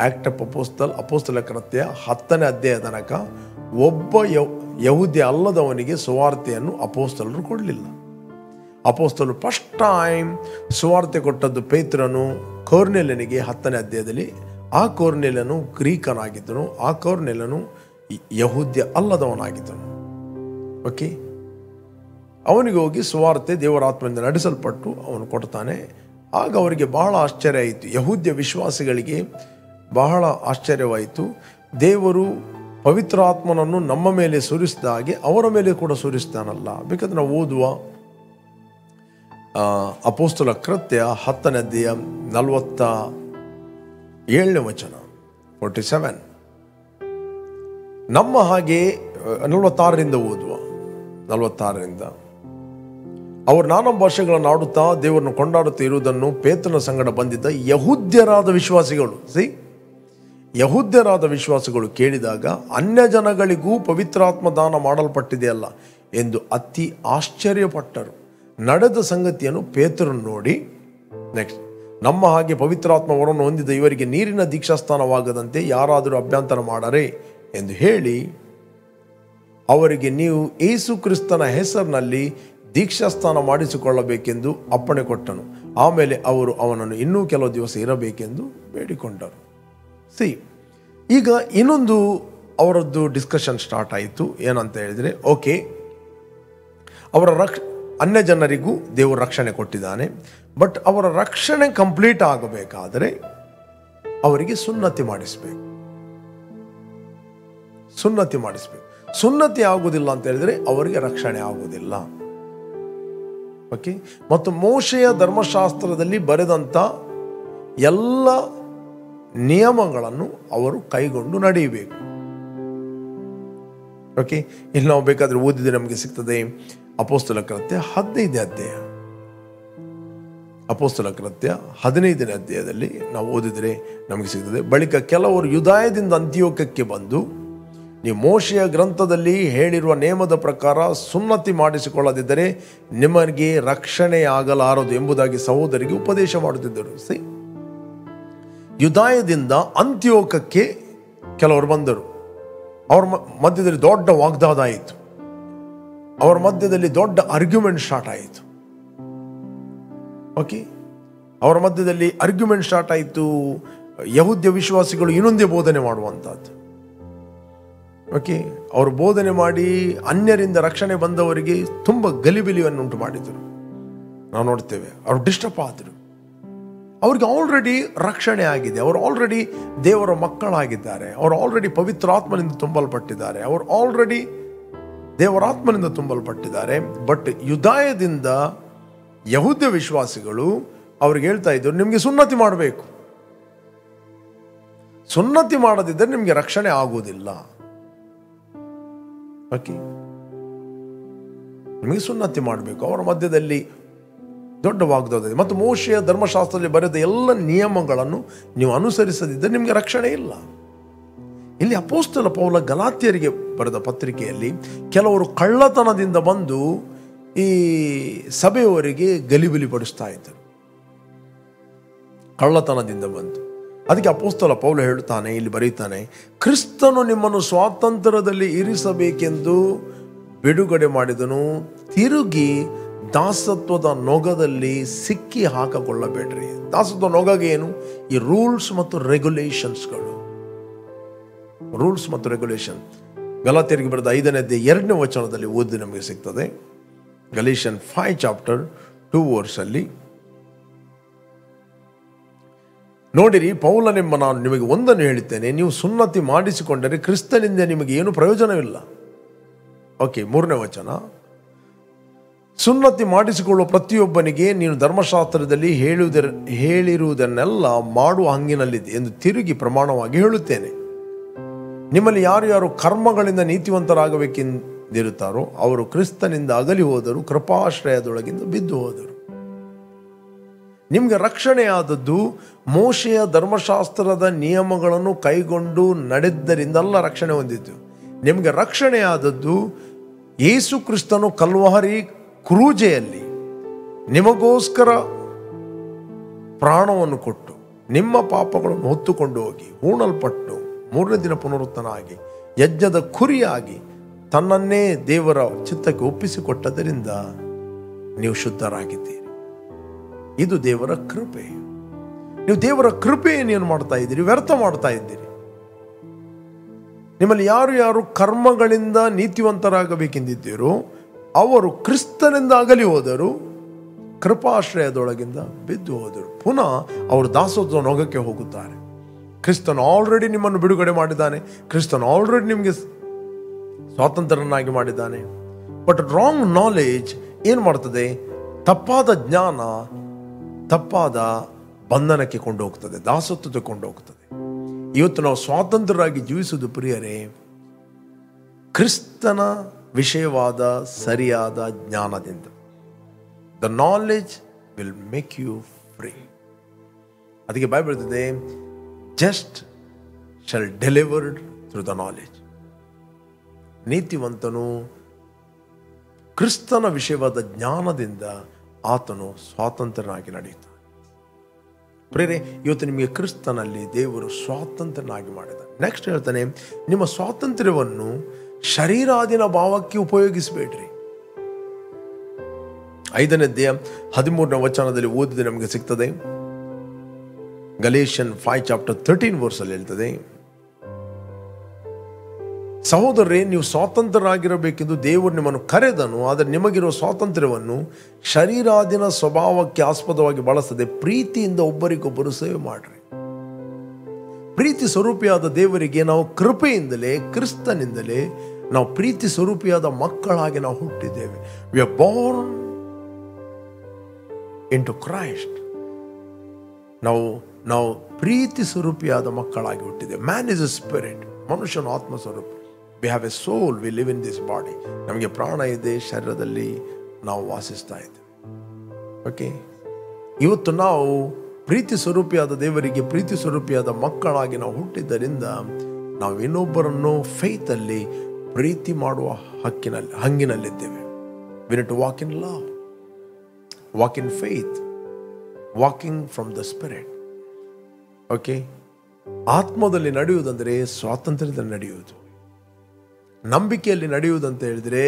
ಆಕ್ಟ್ ಆಫ್ ಅಪೋಸ್ತಲ ಕೃತ್ಯ 10ನೇ ಅಧ್ಯಾಯ ತನಕ ಒಬ್ಬ ಯಹೂದ್ಯ ಅಲ್ಲದವನಿಗೆ ಸುವಾರ್ತೆಯನ್ನು ಅಪೋಸ್ತಲರು ಕೊಡಲಿಲ್ಲ. ಅಪೋಸ್ತಲರು ಫಸ್ಟ್ ಟೈಮ್ ಸುವಾರ್ತೆ ಕೊಟ್ಟದ್ದು ಪೇತ್ರನು ಕೊರ್ನೆಲ್ಯನಿಗೆ 10ನೇ ಅಧ್ಯಾಯದಲ್ಲಿ. ಆ ಕೊರ್ನೆಲ್ಯನು ಗ್ರೀಕನಾಗಿದ್ದನು, ಆ ಕೊರ್ನೆಲ್ಯನು ಯಹೂದ್ಯ ಅಲ್ಲದವನಾಗಿದ್ದನು. ಓಕೆ, ಅವನಿಗೆ ಹೋಗಿ ಸುವಾರ್ತೆ ದೇವರ ಆತ್ಮದಿಂದ ನಡೆಸಲ್ಪಟ್ಟು ಅವನು ಕೊಡ್ತಾನೆ. ಆಗ ಅವರಿಗೆ ಬಹಳ ಆಶ್ಚರ್ಯ ಆಯಿತು, ಯಹೂದ್ಯ ವಿಶ್ವಾಸಿಗಳಿಗೆ ಬಹಳ ಆಶ್ಚರ್ಯವಾಯಿತು. ದೇವರು ಪವಿತ್ರ ಆತ್ಮನನ್ನು ನಮ್ಮ ಮೇಲೆ ಸುರಿಸಿದ ಹಾಗೆ ಅವರ ಮೇಲೆ ಕೂಡ ಸುರಿಸ್ತಾನಲ್ಲ. ಬೇಕಾದ್ರೆ ನಾವು ಓದುವ ಅಪೋಸ್ತಲ ಕೃತ್ಯ 10ನೇ ಅಧ್ಯಾಯ 47ನೇ ವಚನ 47. ನಮ್ಮ ಹಾಗೆ 46ರಿಂದ ಓದುವ 46ರಿಂದ. ಅವರು ನಾನಾ ಭಾಷೆಗಳನ್ನು ಆಡುತ್ತಾ ದೇವರನ್ನು ಕೊಂಡಾಡುತ್ತಾ ಇರುವುದನ್ನು ಪೇತ್ರನ ಸಂಗಡ ಬಂದಿದ್ದ ಯಹೂದ್ಯರಾದ ವಿಶ್ವಾಸಿಗಳು ಯಹೂದ್ಯರಾದ ವಿಶ್ವಾಸಿಗಳು ಕೇಳಿದಾಗ, ಅನ್ಯ ಜನಗಳಿಗೂ ಪವಿತ್ರಾತ್ಮ ದಾನ ಮಾಡಲ್ಪಟ್ಟಿದೆಯಲ್ಲ ಎಂದು ಅತಿ ಆಶ್ಚರ್ಯಪಟ್ಟರು. ನಡೆದ ಸಂಗತಿಯನ್ನು ಪೇತ್ರನು ನೋಡಿ, ನೆಕ್ಸ್ಟ್, ನಮ್ಮ ಹಾಗೆ ಪವಿತ್ರಾತ್ಮ ವರವನ್ನು ಹೊಂದಿದ ಇವರಿಗೆ ನೀರಿನ ದೀಕ್ಷಾಸ್ಥಾನವಾಗದಂತೆ ಯಾರಾದರೂ ಅಭ್ಯಂತರ ಮಾಡರೆ ಎಂದು ಹೇಳಿ ಅವರಿಗೆ, ನೀವು ಯೇಸು ಕ್ರಿಸ್ತನ ಹೆಸರಿನಲ್ಲಿ ದೀಕ್ಷಾಸ್ಥಾನ ಮಾಡಿಸಿಕೊಳ್ಳಬೇಕೆಂದು ಅಪ್ಪಣೆ ಕೊಟ್ಟನು. ಆಮೇಲೆ ಅವರು ಅವನನ್ನು ಇನ್ನೂ ಕೆಲವು ದಿವಸ ಇರಬೇಕೆಂದು ಬೇಡಿಕೊಂಡರು. ಈಗ ಇನ್ನೊಂದು ಅವರದ್ದು ಡಿಸ್ಕಷನ್ ಸ್ಟಾರ್ಟ್ ಆಯಿತು. ಏನಂತ ಹೇಳಿದರೆ, ಓಕೆ, ಅವರ ಅನ್ಯ ಜನರಿಗೂ ದೇವರು ರಕ್ಷಣೆ ಕೊಟ್ಟಿದ್ದಾನೆ, ಬಟ್ ಅವರ ರಕ್ಷಣೆ ಕಂಪ್ಲೀಟ್ ಆಗಬೇಕಾದರೆ ಅವರಿಗೆ ಸುನ್ನತಿ ಮಾಡಿಸಬೇಕು. ಸುನ್ನತಿ ಆಗುವುದಿಲ್ಲ ಅಂತ ಹೇಳಿದರೆ ಅವರಿಗೆ ರಕ್ಷಣೆ ಆಗುವುದಿಲ್ಲ. ಓಕೆ. ಮತ್ತು ಮೋಶೆಯ ಧರ್ಮಶಾಸ್ತ್ರದಲ್ಲಿ ಬರೆದಂಥ ಎಲ್ಲ ನಿಯಮಗಳನ್ನು ಅವರು ಕೈಗೊಂಡು ನಡೆಯಬೇಕು. ಓಕೆ. ಇಲ್ಲಿ ನಾವು ಬೇಕಾದರೆ ಓದಿದ್ರೆ ನಮಗೆ ಸಿಗ್ತದೆ. ಅಪೊಸ್ತಲ ಕೃತ್ಯ 15ನೇ ಅಧ್ಯಾಯ, ಅಪೊಸ್ತಲ ಕೃತ್ಯ 15ನೇ ಅಧ್ಯಾಯದಲ್ಲಿ ನಾವು ಓದಿದರೆ ನಮಗೆ ಸಿಗ್ತದೆ. ಬಳಿಕ ಕೆಲವರು ಯೂದಾಯದಿಂದ ಅಂತಿಯೋಕ್ಯಕ್ಕೆ ಬಂದು, ನೀವು ಮೋಶೆಯ ಗ್ರಂಥದಲ್ಲಿ ಹೇಳಿರುವ ನೇಮದ ಪ್ರಕಾರ ಸುನ್ನತಿ ಮಾಡಿಸಿಕೊಳ್ಳದಿದ್ದರೆ ನಿಮಗೆ ರಕ್ಷಣೆಯಾಗಲಾರದು ಎಂಬುದಾಗಿ ಸಹೋದರಿಗೆ ಉಪದೇಶ ಮಾಡುತ್ತಿದ್ದರು. ಯೂದಾಯದಿಂದ ಅಂತಿಯೋಕ್ಯಕ್ಕೆ ಕೆಲವರು ಬಂದರು. ಅವರ ಮಧ್ಯದಲ್ಲಿ ದೊಡ್ಡ ವಾಗ್ದಾದ ಆಯಿತು. ಅವರ ಮಧ್ಯದಲ್ಲಿ ದೊಡ್ಡ ಆರ್ಗ್ಯುಮೆಂಟ್ ಸ್ಟಾರ್ಟ್ ಆಯಿತು. ಓಕೆ. ಅವರ ಮಧ್ಯದಲ್ಲಿ ಆರ್ಗ್ಯುಮೆಂಟ್ ಸ್ಟಾರ್ಟ್ ಆಯಿತು. ಯಹೂದ್ಯ ವಿಶ್ವಾಸಿಗಳು ಇನ್ನೊಂದೇ ಬೋಧನೆ ಮಾಡುವಂಥದ್ದು. ಓಕೆ. ಅವರು ಬೋಧನೆ ಮಾಡಿ ಅನ್ಯರಿಂದ ರಕ್ಷಣೆ ಬಂದವರಿಗೆ ತುಂಬ ಗಲಿಬಿಲಿಯನ್ನು ಉಂಟು ಮಾಡಿದರು. ನಾವು ನೋಡ್ತೇವೆ. ಅವರು ಡಿಸ್ಟರ್ಬ್ ಆದರು. ಅವ್ರಿಗೆ ಆಲ್ರೆಡಿ ರಕ್ಷಣೆ ಆಗಿದೆ. ಅವರು ಆಲ್ರೆಡಿ ದೇವರ ಮಕ್ಕಳಾಗಿದ್ದಾರೆ. ಅವರು ಆಲ್ರೆಡಿ ಪವಿತ್ರಾತ್ಮನಿಂದ ತುಂಬಲ್ಪಟ್ಟಿದ್ದಾರೆ. ಅವರು ಆಲ್ರೆಡಿ ದೇವರಾತ್ಮನಿಂದ ತುಂಬಲ್ಪಟ್ಟಿದ್ದಾರೆ. ಬಟ್ ಯೂದಾಯದಿಂದ ಯಹೂದ್ಯ ವಿಶ್ವಾಸಿಗಳು ಅವ್ರಿಗೆ ಹೇಳ್ತಾ ಇದ್ದರು, ನಿಮಗೆ ಸುನ್ನತಿ ಮಾಡಬೇಕು. ಸುನ್ನತಿ ಮಾಡದಿದ್ದರೆ ನಿಮಗೆ ರಕ್ಷಣೆ ಆಗುವುದಿಲ್ಲ. ಓಕೆ. ನಿಮಗೆ ಸುನ್ನತಿ ಮಾಡಬೇಕು. ಅವರ ಮಧ್ಯದಲ್ಲಿ ದೊಡ್ಡ ವಾಗ್ದಾದ ಇದೆ. ಮತ್ತು ಮೋಶೆಯ ಧರ್ಮಶಾಸ್ತ್ರದಲ್ಲಿ ಬರೆದ ಎಲ್ಲ ನಿಯಮಗಳನ್ನು ನೀವು ಅನುಸರಿಸದಿದ್ದರೆ ನಿಮಗೆ ರಕ್ಷಣೆ ಇಲ್ಲ. ಇಲ್ಲಿ ಅಪೊಸ್ತಲ ಪೌಲ ಗಲಾತ್ಯರಿಗೆ ಬರೆದ ಪತ್ರಿಕೆಯಲ್ಲಿ ಕೆಲವರು ಕಳ್ಳತನದಿಂದ ಬಂದು ಈ ಸಭೆಯವರಿಗೆ ಗಲಿಬಿಲಿ ಪಡಿಸ್ತಾ ಇದ್ದರು. ಕಳ್ಳತನದಿಂದ ಬಂದು. ಅದಕ್ಕೆ ಅಪೊಸ್ತಲ ಪೌಲ ಹೇಳುತ್ತಾನೆ, ಇಲ್ಲಿ ಬರೀತಾನೆ, ಕ್ರಿಸ್ತನು ನಿಮ್ಮನ್ನು ಸ್ವಾತಂತ್ರ್ಯದಲ್ಲಿ ಇರಿಸಬೇಕೆಂದು ಬಿಡುಗಡೆ ಮಾಡಿದನು. ತಿರುಗಿ ದಾಸತ್ವದ ನೊಗದಲ್ಲಿ ಸಿಕ್ಕಿ ಹಾಕಿಕೊಳ್ಳಬೇಡ್ರಿ. ದಾಸತ್ವ ನೊಗಗೆ ಏನು? ಈ ರೂಲ್ಸ್ ಮತ್ತು ರೆಗ್ಯುಲೇಷನ್ಸ್ಗಳು. ರೂಲ್ಸ್ ಮತ್ತು ರೆಗ್ಯುಲೇಷನ್. ಗಲಾತ್ಯರಿಗೆ ಬರೆದ 5ನೇ ಅಧ್ಯಾಯ 2ನೇ ವಚನದಲ್ಲಿ ಓದಿ ನಮಗೆ ಸಿಗ್ತದೆ. ಗಲೇಷಿಯನ್ 5 ಚಾಪ್ಟರ್ 2 ವರ್ಸಲ್ಲಿ ನೋಡಿರಿ, ಪೌಲನೆಂಬ ನಾನು ನಿಮಗೆ ಒಂದನ್ನು ಹೇಳುತ್ತೇನೆ, ನೀವು ಸುನ್ನತಿ ಮಾಡಿಸಿಕೊಂಡರೆ ಕ್ರಿಸ್ತನಿಂದ ನಿಮಗೆ ಏನು ಪ್ರಯೋಜನವಿಲ್ಲ. ಓಕೆ. 3ನೇ ವಚನ, ಸುನ್ನತಿ ಮಾಡಿಸಿಕೊಳ್ಳುವ ಪ್ರತಿಯೊಬ್ಬನಿಗೆ ನೀನು ಧರ್ಮಶಾಸ್ತ್ರದಲ್ಲಿ ಹೇಳಿರುವುದನ್ನೆಲ್ಲ ಮಾಡುವ ಹಂಗಿನಲ್ಲಿದೆ ಎಂದು ತಿರುಗಿ ಪ್ರಮಾಣವಾಗಿ ಹೇಳುತ್ತೇನೆ. ನಿಮ್ಮಲ್ಲಿ ಯಾರು ಯಾರು ಕರ್ಮಗಳಿಂದ ನೀತಿವಂತರಾಗಬೇಕೆಂದಿರುತ್ತಾರೋ ಅವರು ಕ್ರಿಸ್ತನಿಂದ ಅಗಲಿ ಹೋದರು, ಕೃಪಾಶ್ರಯದೊಳಗಿಂದ ಬಿದ್ದು ಹೋದರು. ನಿಮಗೆ ರಕ್ಷಣೆಯಾದದ್ದು ಮೋಶೆಯ ಧರ್ಮಶಾಸ್ತ್ರದ ನಿಯಮಗಳನ್ನು ಕೈಗೊಂಡು ನಡೆದ್ದರಿಂದಲ್ಲ ರಕ್ಷಣೆ ಹೊಂದಿದ್ದು. ನಿಮಗೆ ರಕ್ಷಣೆಯಾದದ್ದು ಯೇಸು ಕ್ರಿಸ್ತನು ಕಲ್ವಾರಿ ಕ್ರೂಜೆಯಲ್ಲಿ ನಿಮಗೋಸ್ಕರ ಪ್ರಾಣವನ್ನು ಕೊಟ್ಟು ನಿಮ್ಮ ಪಾಪಗಳನ್ನು ಹೊತ್ತುಕೊಂಡು ಹೋಗಿ ಹೂಣಲ್ಪಟ್ಟು 3ನೇ ದಿನ ಪುನರುತ್ಥಾನ ಆಗಿ ಯಜ್ಞದ ಕುರಿಯಾಗಿ ತನ್ನನ್ನೇ ದೇವರ ಚಿತ್ತಕ್ಕೆ ಒಪ್ಪಿಸಿಕೊಟ್ಟದರಿಂದ ನೀವು ಶುದ್ಧರಾಗಿದ್ದೀರಿ. ಇದು ದೇವರ ಕೃಪೆ. ನೀವು ದೇವರ ಕೃಪೆಯನ್ನು ಏನು ಮಾಡ್ತಾ ಇದ್ದೀರಿ? ವ್ಯರ್ಥ ಮಾಡ್ತಾ ಇದ್ದೀರಿ. ನಿಮ್ಮಲ್ಲಿ ಯಾರು ಯಾರು ಕರ್ಮಗಳಿಂದ ನೀತಿವಂತರಾಗಬೇಕೆಂದಿದ್ದೀರೋ ಅವರು ಕ್ರಿಸ್ತನಿಂದ ಅಗಲಿ ಹೋದರು, ಕೃಪಾಶ್ರಯದೊಳಗಿಂದ ಬಿದ್ದು ಹೋದರು. ಪುನಃ ಅವರು ದಾಸತ್ವ ನೊಗಕ್ಕೆ ಹೋಗುತ್ತಾರೆ. ಕ್ರಿಸ್ತನು ಆಲ್ರೆಡಿ ನಿಮ್ಮನ್ನು ಬಿಡುಗಡೆ ಮಾಡಿದ್ದಾನೆ. ಕ್ರಿಸ್ತನು ಆಲ್ರೆಡಿ ನಿಮಗೆ ಸ್ವಾತಂತ್ರ್ಯನಾಗಿ ಮಾಡಿದ್ದಾನೆ. ಬಟ್ ರಾಂಗ್ ನಾಲೆಜ್ ಏನು ಮಾಡ್ತದೆ? ತಪ್ಪಾದ ಜ್ಞಾನ ತಪ್ಪಾದ ಬಂಧನಕ್ಕೆ ಕೊಂಡು ಹೋಗ್ತದೆ, ದಾಸತ್ವಕ್ಕೆ ಕೊಂಡು ಹೋಗ್ತದೆ. ಇವತ್ತು ನಾವು ಸ್ವಾತಂತ್ರ್ಯರಾಗಿ ಜೀವಿಸುವುದು ಪ್ರಿಯರೇ ಕ್ರಿಸ್ತನ ವಿಷಯವಾದ ಸರಿಯಾದ ಜ್ಞಾನದಿಂದ. The knowledge will make you free. ಅದಕ್ಕೆ ಬೈಬಲ್ ಹೇಳ್ತದೆ, just shall delivered through the knowledge. ನೀತಿವಂತನು ಕ್ರಿಸ್ತನ ವಿಷಯವಾದ ಜ್ಞಾನದಿಂದ ಆತನು ಸ್ವಾತಂತ್ರ್ಯನಾಗಿ ನಡೆಯುತ್ತಾನೆ. ಪ್ರೇರೆ, ಇವತ್ತು ನಿಮಗೆ ಕ್ರಿಸ್ತನಲ್ಲಿ ದೇವರು ಸ್ವಾತಂತ್ರ್ಯನಾಗಿ ಮಾಡಿದ್ದಾನೆ. ನೆಕ್ಸ್ಟ್ ಹೇಳ್ತಾನೆ, ನಿಮ್ಮ ಸ್ವಾತಂತ್ರ್ಯವನ್ನು ಶರೀರಾಧೀನ ಭಾವಕ್ಕೆ ಉಪಯೋಗಿಸಬೇಡ್ರಿ. 5ನೇ ಅಧ್ಯಾಯ 13ನೇ ವಚನದಲ್ಲಿ ಓದಿದ್ರೆ ನಮಗೆ ಸಿಗ್ತದೆ. ಗಲೇಷಿಯನ್ 5 ಚಾಪ್ಟರ್ 13 ವರ್ಸಲ್ಲಿ ಹೇಳ್ತದೆ, ಸಹೋದರರೇ, ನೀವು ಸ್ವಾತಂತ್ರ್ಯರಾಗಿರಬೇಕೆಂದು ದೇವರು ನಿಮ್ಮನ್ನು ಕರೆದನು. ಆದರೆ ನಿಮಗಿರುವ ಸ್ವಾತಂತ್ರ್ಯವನ್ನು ಶರೀರಾಧೀನ ಸ್ವಭಾವಕ್ಕೆ ಆಸ್ಪದವಾಗಿ ಬಳಸದೆ ಪ್ರೀತಿಯಿಂದ ಒಬ್ಬರಿಗೊಬ್ಬರು ಸೇವೆ ಮಾಡ್ರಿ. ಪ್ರೀತಿ ಸ್ವರೂಪಿಯಾದ ದೇವರಿಗೆ ನಾವು ಕೃಪೆಯಿಂದಲೇ ಕ್ರಿಸ್ತನಿಂದಲೇ ನಾವು ಪ್ರೀತಿ ಸ್ವರೂಪಿಯಾದ ಮಕ್ಕಳಾಗಿ ನಾವು ಹುಟ್ಟಿದ್ದೇವೆ. We are born into Christ. ನಾವು ಪ್ರೀತಿ ಸ್ವರೂಪಿಯಾದ ಮಕ್ಕಳಾಗಿ ಹುಟ್ಟಿದ್ದೇವೆ. Man is a spirit. ಮನುಷ್ಯನ ಆತ್ಮ ಸ್ವರೂಪ. We have a soul, we live in this body. ನಮಗೆ ಪ್ರಾಣ ಇದೆ, ಶರೀರದಲ್ಲಿ ನಾವು ವಾಸಿಸ್ತಾ ಇದ್ದೇವೆ. ಓಕೆ, ಇವತ್ತು ನಾವು ಪ್ರೀತಿ ಸ್ವರೂಪಿಯಾದ ದೇವರಿಗೆ ಪ್ರೀತಿ ಸ್ವರೂಪಿಯಾದ ಮಕ್ಕಳಾಗಿ ನಾವು ಹುಟ್ಟಿದ್ದರಿಂದ ನಾವು ಇನ್ನೊಬ್ಬರನ್ನು ಫೇತಲ್ಲಿ ಪ್ರೀತಿ ಮಾಡುವ ಹಂಗಿನಲ್ಲಿದ್ದೇವೆ. We need to walk in love, walk in faith, walking from the spirit. Okay, ಆತ್ಮದಲ್ಲಿ ನಡೆಯುವುದಂದರೆ ಸ್ವಾತಂತ್ರ್ಯದಲ್ಲಿ ನಡೆಯುವುದು. ನಂಬಿಕೆಯಲ್ಲಿ ನಡೆಯುವುದಂತ ಹೇಳಿದರೆ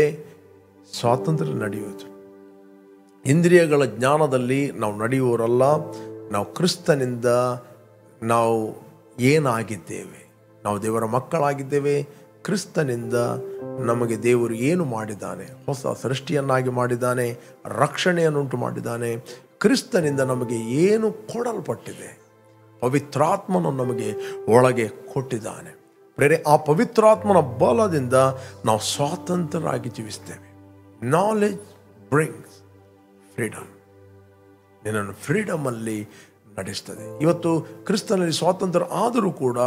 ಸ್ವಾತಂತ್ರ್ಯ ನಡೆಯುವುದು. ಇಂದ್ರಿಯಗಳ ಜ್ಞಾನದಲ್ಲಿ ನಾವು ನಡೆಯುವವರಲ್ಲ. ನಾವು ಕ್ರಿಸ್ತನಿಂದ ನಾವು ಏನಾಗಿದ್ದೇವೆ, ನಾವು ದೇವರ ಮಕ್ಕಳಾಗಿದ್ದೇವೆ. ಕ್ರಿಸ್ತನಿಂದ ನಮಗೆ ದೇವರು ಏನು ಮಾಡಿದ್ದಾನೆ, ಹೊಸ ಸೃಷ್ಟಿಯನ್ನಾಗಿ ಮಾಡಿದ್ದಾನೆ, ರಕ್ಷಣೆಯನ್ನುಂಟು ಮಾಡಿದ್ದಾನೆ. ಕ್ರಿಸ್ತನಿಂದ ನಮಗೆ ಏನು ಕೊಡಲ್ಪಟ್ಟಿದೆ, ಪವಿತ್ರಾತ್ಮನು ನಮಗೆ ಒಳಗೆ ಕೊಟ್ಟಿದ್ದಾನೆ. ಆ ಪವಿತ್ರಾತ್ಮನ ಬಲದಿಂದ ನಾವು ಸ್ವಾತಂತ್ರ್ಯರಾಗಿ ಜೀವಿಸ್ತೇವೆ. Knowledge brings freedom. ನಿನ್ನನ್ನು ಫ್ರೀಡಮಲ್ಲಿ ನಡೆಸ್ತದೆ. ಇವತ್ತು ಕ್ರಿಸ್ತನಲ್ಲಿ ಸ್ವಾತಂತ್ರ್ಯ ಆದರೂ ಕೂಡ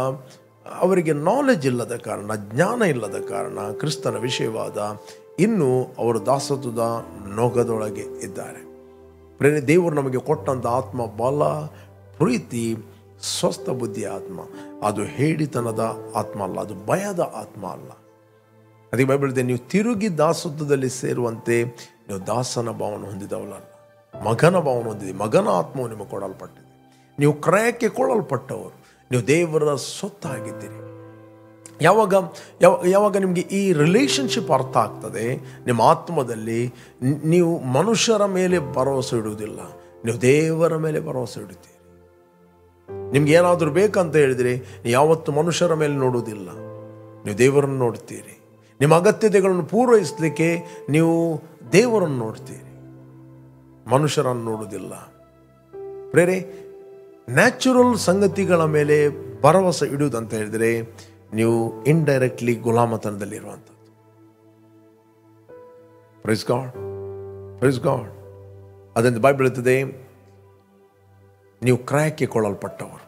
ಅವರಿಗೆ ನಾಲೆಜ್ ಇಲ್ಲದ ಕಾರಣ, ಜ್ಞಾನ ಇಲ್ಲದ ಕಾರಣ ಕ್ರಿಸ್ತನ ವಿಷಯವಾದ ಇನ್ನೂ ಅವರು ದಾಸತ್ವದ ನೊಗದೊಳಗೆ ಇದ್ದಾರೆ. ದೇವರು ನಮಗೆ ಕೊಟ್ಟಂಥ ಆತ್ಮ ಬಲ, ಪ್ರೀತಿ, ಸ್ವಸ್ಥ ಬುದ್ಧಿಯ ಆತ್ಮ. ಅದು ಹೇಡಿತನದ ಆತ್ಮ ಅಲ್ಲ, ಅದು ಭಯದ ಆತ್ಮ ಅಲ್ಲ. ಅದಕ್ಕೆ ಬೈಬಲ್ ಹೇಳಿದೆ, ನೀವು ತಿರುಗಿ ದಾಸತ್ವದಲ್ಲಿ ಸೇರುವಂತೆ ನೀವು ದಾಸನ ಭಾವನೆ ಹೊಂದಿದವಲ್ಲ, ಮಗನ ಭಾವನೆ ಹೊಂದಿದೆ. ಮಗನ ಆತ್ಮವು ನಿಮಗೆ ಕೊಡಲ್ಪಟ್ಟಿದೆ. ನೀವು ಕ್ರಯಕ್ಕೆ ಕೊಡಲ್ಪಟ್ಟವರು, ನೀವು ದೇವರ ಸೊತ್ತಾಗಿದ್ದೀರಿ. ಯಾವಾಗ ನಿಮಗೆ ಈ ರಿಲೇಷನ್ಶಿಪ್ ಅರ್ಥ ಆಗ್ತದೆ, ನಿಮ್ಮ ಆತ್ಮದಲ್ಲಿ ನೀವು ಮನುಷ್ಯರ ಮೇಲೆ ಭರವಸೆ ಇಡುವುದಿಲ್ಲ, ನೀವು ದೇವರ ಮೇಲೆ ಭರವಸೆ ಇಡುತ್ತೀರಿ. ನಿಮ್ಗೆ ಏನಾದರೂ ಬೇಕಂತ ಹೇಳಿದರೆ ಯಾವತ್ತು ಮನುಷ್ಯರ ಮೇಲೆ ನೋಡುವುದಿಲ್ಲ, ನೀವು ದೇವರನ್ನು ನೋಡ್ತೀರಿ. ನಿಮ್ಮ ಅಗತ್ಯತೆಗಳನ್ನು ಪೂರೈಸಲಿಕ್ಕೆ ನೀವು ದೇವರನ್ನು ನೋಡ್ತೀರಿ, ಮನುಷ್ಯರನ್ನು ನೋಡುವುದಿಲ್ಲ. ಪ್ರೇರೆ, ನ್ಯಾಚುರಲ್ ಸಂಗತಿಗಳ ಮೇಲೆ ಭರವಸೆ ಇಡುವುದಂತ ಹೇಳಿದರೆ ನೀವು ಇಂಡೈರೆಕ್ಟ್ಲಿ ಗುಲಾಮತನದಲ್ಲಿರುವಂಥದ್ದು. Praise God, praise God. ಅದರಿಂದ ಬೈಬಲ್ ಹೇಳ್ತದೆ, ನೀವು ಕ್ರಯಕ್ಕೆ ಕೊಳ್ಳಲ್ಪಟ್ಟವರು,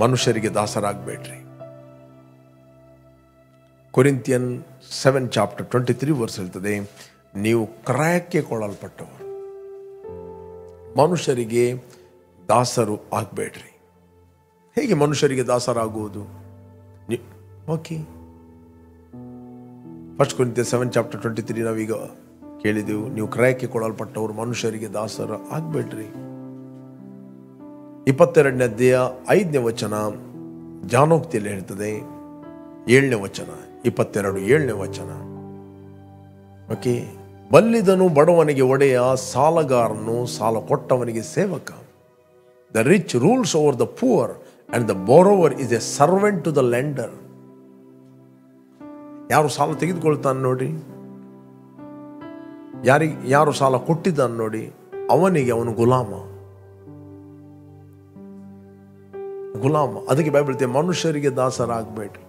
ಮನುಷ್ಯರಿಗೆ ದಾಸರಾಗಬೇಡ್ರಿ. ಕೊರಿಂಥಿಯನ್ 7:23 ಹೇಳ್ತದೆ, ನೀವು ಕ್ರಯಕ್ಕೆ ಕೊಳ್ಳಲ್ಪಟ್ಟವರು, ಮನುಷ್ಯರಿಗೆ ದಾಸರು ಆಗಬೇಡ್ರಿ. ಹೇಗೆ ಮನುಷ್ಯರಿಗೆ ದಾಸರಾಗುವುದು? ಓಕೆ, 1 ಕೊರಿಂಥಿಯನ್ 7:23 ನಾವೀಗ ಕೇಳಿದೆವು. ನೀವು ಕ್ರಯಕ್ಕೆ ಕೊಡಲ್ಪಟ್ಟವರು, ಮನುಷ್ಯರಿಗೆ ದಾಸರು ಆಗಬೇಡ್ರಿ. 22ನೇ ಅಧ್ಯಾಯ 5ನೇ ವಚನ ಜಾನೋಕ್ತಿಯಲ್ಲಿ ಹೇಳ್ತದೆ. 7ನೇ ವಚನ, 22, 7ನೇ ವಚನ. ಓಕೆ, ಬಲ್ಲಿದನು ಬಡವನಿಗೆ ಒಡೆಯ, ಸಾಲಗಾರನು ಸಾಲ ಕೊಟ್ಟವನಿಗೆ ಸೇವಕ. The rich rules over the poor and the borrower is a servant to the lender. ಯಾರು ಸಾಲ ತೆಗೆದುಕೊಳ್ತಾನೆ ನೋಡಿ, ಯಾರು ಸಾಲ ಕೊಟ್ಟಿದ್ದಾನೆ ನೋಡಿ, ಅವನಿಗೆ ಅವನು ಗುಲಾಮ. ಅದಕ್ಕೆ ಬೈಬಲ್ ಹೇಳ್ತದೆ, ಮನುಷ್ಯರಿಗೆ ದಾಸರಾಗಬೇಡ್ರಿ.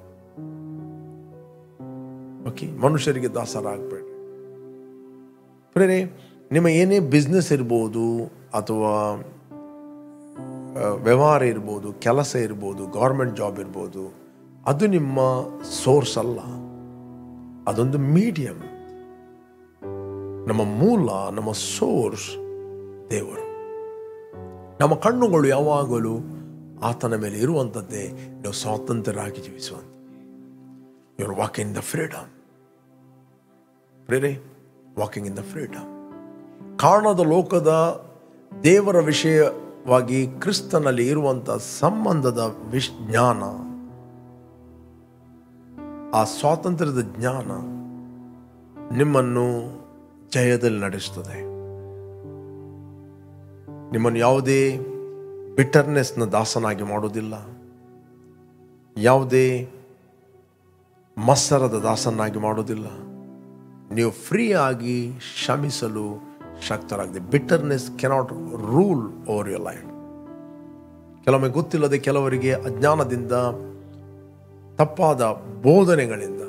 ಓಕೆ, ಮನುಷ್ಯರಿಗೆ ದಾಸರಾಗಬೇಡ್ರಿ. ಪ್ರೇರೆ, ನಿಮ್ಮ ಏನೇ ಬಿಸ್ನೆಸ್ ಇರ್ಬೋದು, ಅಥವಾ ವ್ಯವಹಾರ ಇರ್ಬೋದು, ಕೆಲಸ ಇರ್ಬೋದು, ಗೌರ್ಮೆಂಟ್ ಜಾಬ್ ಇರ್ಬೋದು, ಅದು ನಿಮ್ಮ ಸೋರ್ಸ್ ಅಲ್ಲ, ಅದೊಂದು ಮೀಡಿಯಂ. ನಮ್ಮ ಮೂಲ, ನಮ್ಮ ಸೋರ್ಸ್ ದೇವರು. ನಮ್ಮ ಕಣ್ಣುಗಳು ಯಾವಾಗಲೂ ಆತನ ಮೇಲೆ ಇರುವಂಥದ್ದೇ. ನೀವು ಸ್ವಾತಂತ್ರ್ಯರಾಗಿ ಜೀವಿಸುವಂಥ, you are walking in the freedom. ಪ್ರೇರೆ, ವಾಕಿಂಗ್ ಇನ್ ದ ಫ್ರೀಡಮ್. ಕಾರಣದ ಲೋಕದ ದೇವರ ವಿಷಯವಾಗಿ ಕ್ರಿಸ್ತನಲ್ಲಿ ಇರುವಂಥ ಸಂಬಂಧದ ಜ್ಞಾನ, ಆ ಸ್ವಾತಂತ್ರ್ಯದ ಜ್ಞಾನ ನಿಮ್ಮನ್ನು ಜಯದಲ್ಲಿ ನಡೆಸ್ತದೆ. ನಿಮ್ಮನ್ನು ಯಾವುದೇ ಬಿಟರ್ನೆಸ್ನ ದಾಸನಾಗಿ ಮಾಡೋದಿಲ್ಲ, ಯಾವುದೇ ಮತ್ಸರದ ದಾಸನಾಗಿ ಮಾಡೋದಿಲ್ಲ. ನೀವು ಫ್ರೀ ಆಗಿ ಕ್ಷಮಿಸಲು ಶಕ್ತರಾಗಿದೆ. Bitterness cannot rule over your life. ಕೆಲವೊಮ್ಮೆ ಗೊತ್ತಿಲ್ಲದೆ, ಕೆಲವರಿಗೆ ಅಜ್ಞಾನದಿಂದ, ತಪ್ಪಾದ ಬೋಧನೆಗಳಿಂದ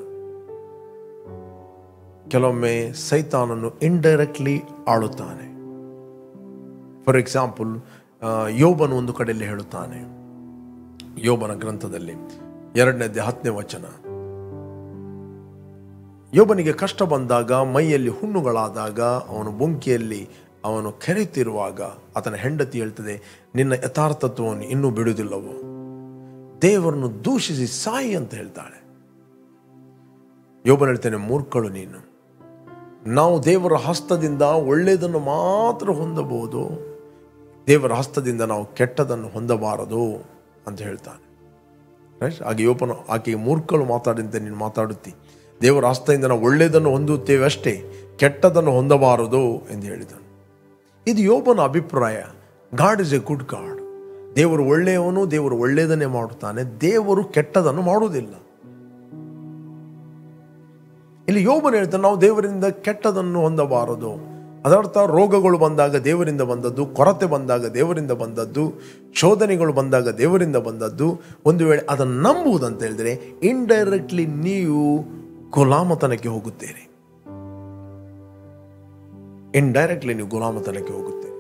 ಕೆಲವೊಮ್ಮೆ ಸೈತಾನನು ಇಂಡೈರೆಕ್ಟ್ಲಿ ಆಳುತ್ತಾನೆ. ಫಾರ್ ಎಕ್ಸಾಂಪಲ್, ಯೋಬನು ಒಂದು ಕಡೆಯಲ್ಲಿ ಹೇಳುತ್ತಾನೆ, ಯೋಬನ ಗ್ರಂಥದಲ್ಲಿ 2:10 ಯೋಬನಿಗೆ ಕಷ್ಟ ಬಂದಾಗ, ಮೈಯಲ್ಲಿ ಹುಣ್ಣುಗಳಾದಾಗ, ಅವನು ಬೊಂಕಿಯಲ್ಲಿ ಅವನು ಕೆರೆಯುತ್ತಿರುವಾಗ ಆತನ ಹೆಂಡತಿ ಹೇಳ್ತದೆ, ನಿನ್ನ ಯಥಾರ್ಥತ್ವವನ್ನು ಇನ್ನೂ ಬಿಡುವುದಿಲ್ಲವೋ, ದೇವರನ್ನು ದೂಷಿಸಿ ಸಾಯಿ ಅಂತ ಹೇಳ್ತಾಳೆ. ಯೋಬನು ಹೇಳ್ತಾನೆ, ಮೂರ್ಖಳು ನೀನು, ನಾವು ದೇವರ ಹಸ್ತದಿಂದ ಒಳ್ಳೆಯದನ್ನು ಮಾತ್ರ ಹೊಂದಬಹುದು, ದೇವರ ಹಸ್ತದಿಂದ ನಾವು ಕೆಟ್ಟದನ್ನು ಹೊಂದಬಾರದು ಅಂತ ಹೇಳ್ತಾನೆ. ಹಾಗೆ ಯೋಬನು ಆಕೆಗೆ ಮೂರ್ಖಳು ಮಾತಾಡಿದಂತೆ ನೀನು ಮಾತಾಡುತ್ತಿ, ದೇವರ ಹಸ್ತದಿಂದ ನಾವು ಒಳ್ಳೆಯದನ್ನು ಹೊಂದುತ್ತೇವೆ ಅಷ್ಟೇ, ಕೆಟ್ಟದನ್ನು ಹೊಂದಬಾರದು ಎಂದು ಹೇಳಿದನು. ಇದು ಯೋಬನ ಅಭಿಪ್ರಾಯ. God is A good god. ದೇವರು ಒಳ್ಳೆಯವನು, ದೇವರು ಒಳ್ಳೆಯದನ್ನೇ ಮಾಡುತ್ತಾನೆ, ದೇವರು ಕೆಟ್ಟದನ್ನು ಮಾಡುವುದಿಲ್ಲ. ಇಲ್ಲಿ ಯೋಬನು ಹೇಳ್ತಾನೆ, ನಾವು ದೇವರಿಂದ ಕೆಟ್ಟದನ್ನು ಹೊಂದಬಾರದು. ಅದರ್ಥ ರೋಗಗಳು ಬಂದಾಗ ದೇವರಿಂದ ಬಂದದ್ದು, ಕೊರತೆ ಬಂದಾಗ ದೇವರಿಂದ ಬಂದದ್ದು, ಶೋಧನೆಗಳು ಬಂದಾಗ ದೇವರಿಂದ ಬಂದದ್ದು. ಒಂದು ವೇಳೆ ಅದನ್ನು ನಂಬುವುದಂತ ಹೇಳಿದ್ರೆ ಇಂಡೈರೆಕ್ಟ್ಲಿ ನೀವು ಗುಲಾಮತನಕ್ಕೆ ಹೋಗುತ್ತೀರಿ. ಇಂಡೈರೆಕ್ಟ್ಲಿ ನೀವು ಗುಲಾಮತನಕ್ಕೆ ಹೋಗುತ್ತೀರಿ.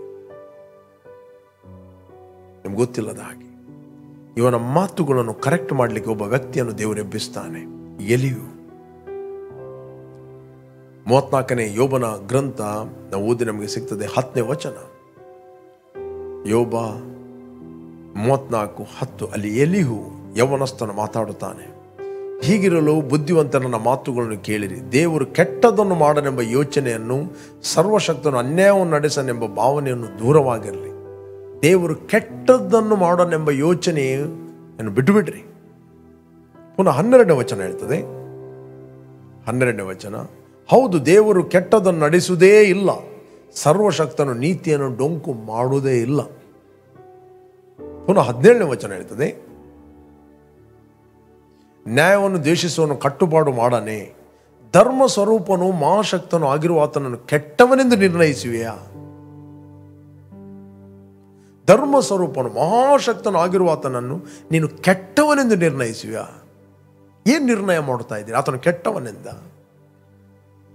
ನಿಮ್ಗೆ ಗೊತ್ತಿಲ್ಲದ ಹಾಗೆ ಇವನ ಮಾತುಗಳನ್ನು ಕರೆಕ್ಟ್ ಮಾಡಲಿಕ್ಕೆ ಒಬ್ಬ ವ್ಯಕ್ತಿಯನ್ನು ದೇವರು ಎಬ್ಬಿಸ್ತಾನೆ. ಎಲಿಯು 34ನೇ ಯೋಬನ ಗ್ರಂಥ ನಾವು ಓದಿ ನಮಗೆ ಸಿಗ್ತದೆ 10ನೇ ಯೋಬ 34:10. ಅಲ್ಲಿ ಎಲಿಹು ಯೌವನಸ್ಥನು ಮಾತಾಡುತ್ತಾನೆ, ಹೀಗಿರಲು ಬುದ್ಧಿವಂತನ ಮಾತುಗಳನ್ನು ಕೇಳಿರಿ, ದೇವರು ಕೆಟ್ಟದನ್ನು ಮಾಡನೆಂಬ ಯೋಚನೆಯನ್ನು, ಸರ್ವಶಕ್ತನು ಅನ್ಯಾಯವನ್ನು ನಡೆಸನೆಂಬ ಭಾವನೆಯನ್ನು ದೂರವಾಗಿರಲಿ. ದೇವರು ಕೆಟ್ಟದ್ದನ್ನು ಮಾಡನೆಂಬ ಯೋಚನೆಯನ್ನು ಬಿಟ್ಟುಬಿಡ್ರಿ. ಪುನಃ 12ನೇ ಹೇಳ್ತದೆ, 12ನೇ ಹೌದು, ದೇವರು ಕೆಟ್ಟದನ್ನು ನಡೆಸುವುದೇ ಇಲ್ಲ, ಸರ್ವಶಕ್ತನು ನೀತಿಯನ್ನು ಡೊಂಕು ಮಾಡುವುದೇ ಇಲ್ಲ. ಪುನಃ 17ನೇ ಹೇಳ್ತದೆ, ನ್ಯಾಯವನ್ನು ದ್ವೇಷಿಸುವನು ಕಟ್ಟುಪಾಡು ಮಾಡನೆ, ಧರ್ಮ ಸ್ವರೂಪನು ಮಹಾಶಕ್ತನು ಆಗಿರುವ ಆತನನ್ನು ಕೆಟ್ಟವನೆಂದು ನಿರ್ಣಯಿಸುವೆಯಾ? ಧರ್ಮ ಸ್ವರೂಪನು ಮಹಾಶಕ್ತನು ಆಗಿರುವ ಆತನನ್ನು ನೀನು ಕೆಟ್ಟವನೆಂದು ನಿರ್ಣಯಿಸುವೆಯಾ? ಏನ್ ನಿರ್ಣಯ ಮಾಡ್ತಾ ಇದ್ದೀರಿ? ಆತನು ಕೆಟ್ಟವನೆಂದ?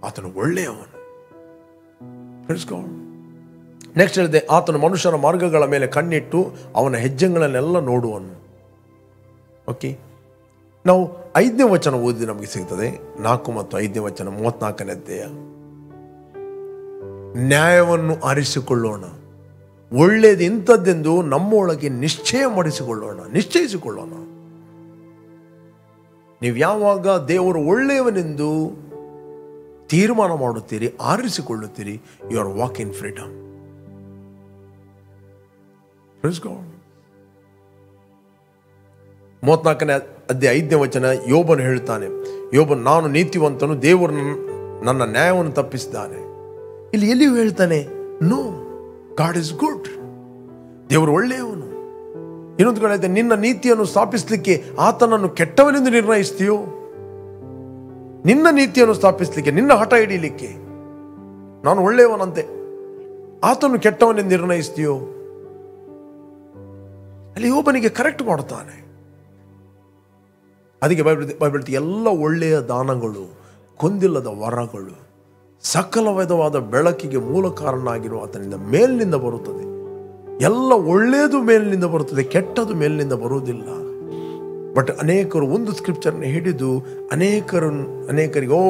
ಆತನು ಒಳ್ಳೆಯವನು. ನೆಕ್ಸ್ಟ್ ಹೇಳಿದೆ, ಆತನು ಮನುಷ್ಯನ ಮಾರ್ಗಗಳ ಮೇಲೆ ಕಣ್ಣಿಟ್ಟು ಅವನ ಹೆಜ್ಜೆಗಳನ್ನೆಲ್ಲ ನೋಡುವನು. ಓಕೆ, ನಾವು 5ನೇ ಓದಿ ನಮಗೆ ಸಿಗ್ತದೆ, 4 ಮತ್ತು 5ನೇ 34ನೇ ಅಧ್ಯಾಯ. ನ್ಯಾಯವನ್ನು ಆರಿಸಿಕೊಳ್ಳೋಣ, ಒಳ್ಳೆಯದು ಇಂಥದ್ದೆಂದು ನಮ್ಮೊಳಗೆ ನಿಶ್ಚಯಿಸಿಕೊಳ್ಳೋಣ. ನೀವು ಯಾವಾಗ ದೇವರು ಒಳ್ಳೆಯವನೆಂದು ತೀರ್ಮಾನ ಮಾಡುತ್ತೀರಿ, ಆರಿಸಿಕೊಳ್ಳುತ್ತೀರಿ, you are walk in freedom. Praise God. 34ನೇ ಅಧ್ಯಾಯ 5ನೇ ಯೋಬನು ಹೇಳ್ತಾನೆ, ಯೋಬನು ನಾನು ನೀತಿವಂತನು, ದೇವರು ನನ್ನ ನ್ಯಾಯವನ್ನು ತಪ್ಪಿಸಿದ್ದಾನೆ. ಇಲ್ಲಿ ಎಲ್ಲಿಯೂ ಹೇಳ್ತಾನೆ, ನೋ, ಗಾಡ್ ಇಸ್ ಗುಡ್, ದೇವರು ಒಳ್ಳೆಯವನು. ಇನ್ನೊಂದು ಕಡೆ ಹೇಳ್ತಾನೆ, ನಿನ್ನ ನೀತಿಯನ್ನು ಸ್ಥಾಪಿಸಲಿಕ್ಕೆ ಆತನನ್ನು ಕೆಟ್ಟವನೆಂದು ನಿರ್ಣಯಿಸ್ತೀಯೋ? ನಿನ್ನ ನೀತಿಯನ್ನು ಸ್ಥಾಪಿಸಲಿಕ್ಕೆ, ನಿನ್ನ ಹಠ ಹಿಡಿಯಲಿಕ್ಕೆ ನಾನು ಒಳ್ಳೆಯವನಂತೆ ಆತನು ಕೆಟ್ಟವನೆಂದು ನಿರ್ಣಯಿಸ್ತೀಯೋ? ಅಲ್ಲಿ ಯೋಬನಿಗೆ ಕರೆಕ್ಟ್ ಮಾಡುತ್ತಾನೆ. ಅದಕ್ಕೆ ಬೈಬಲ್ ಎಲ್ಲ ಒಳ್ಳೆಯ ದಾನಗಳು, ಕೊಂದಿಲ್ಲದ ವರಗಳು, ಸಕಲ ವಿಧವಾದ ಬೆಳಕಿಗೆ ಮೂಲ ಕಾರಣ ಆಗಿರುವ ಆತನಿಂದ ಮೇಲಿನಿಂದ ಬರುತ್ತದೆ. ಎಲ್ಲ ಒಳ್ಳೆಯದು ಮೇಲಿನಿಂದ ಬರುತ್ತದೆ, ಕೆಟ್ಟದು ಮೇಲಿನಿಂದ ಬರುವುದಿಲ್ಲ. ಬಟ್ ಅನೇಕರು ಒಂದು ಸ್ಕ್ರಿಪ್ಚರ್ನ ಹಿಡಿದು ಅನೇಕರಿಗೆ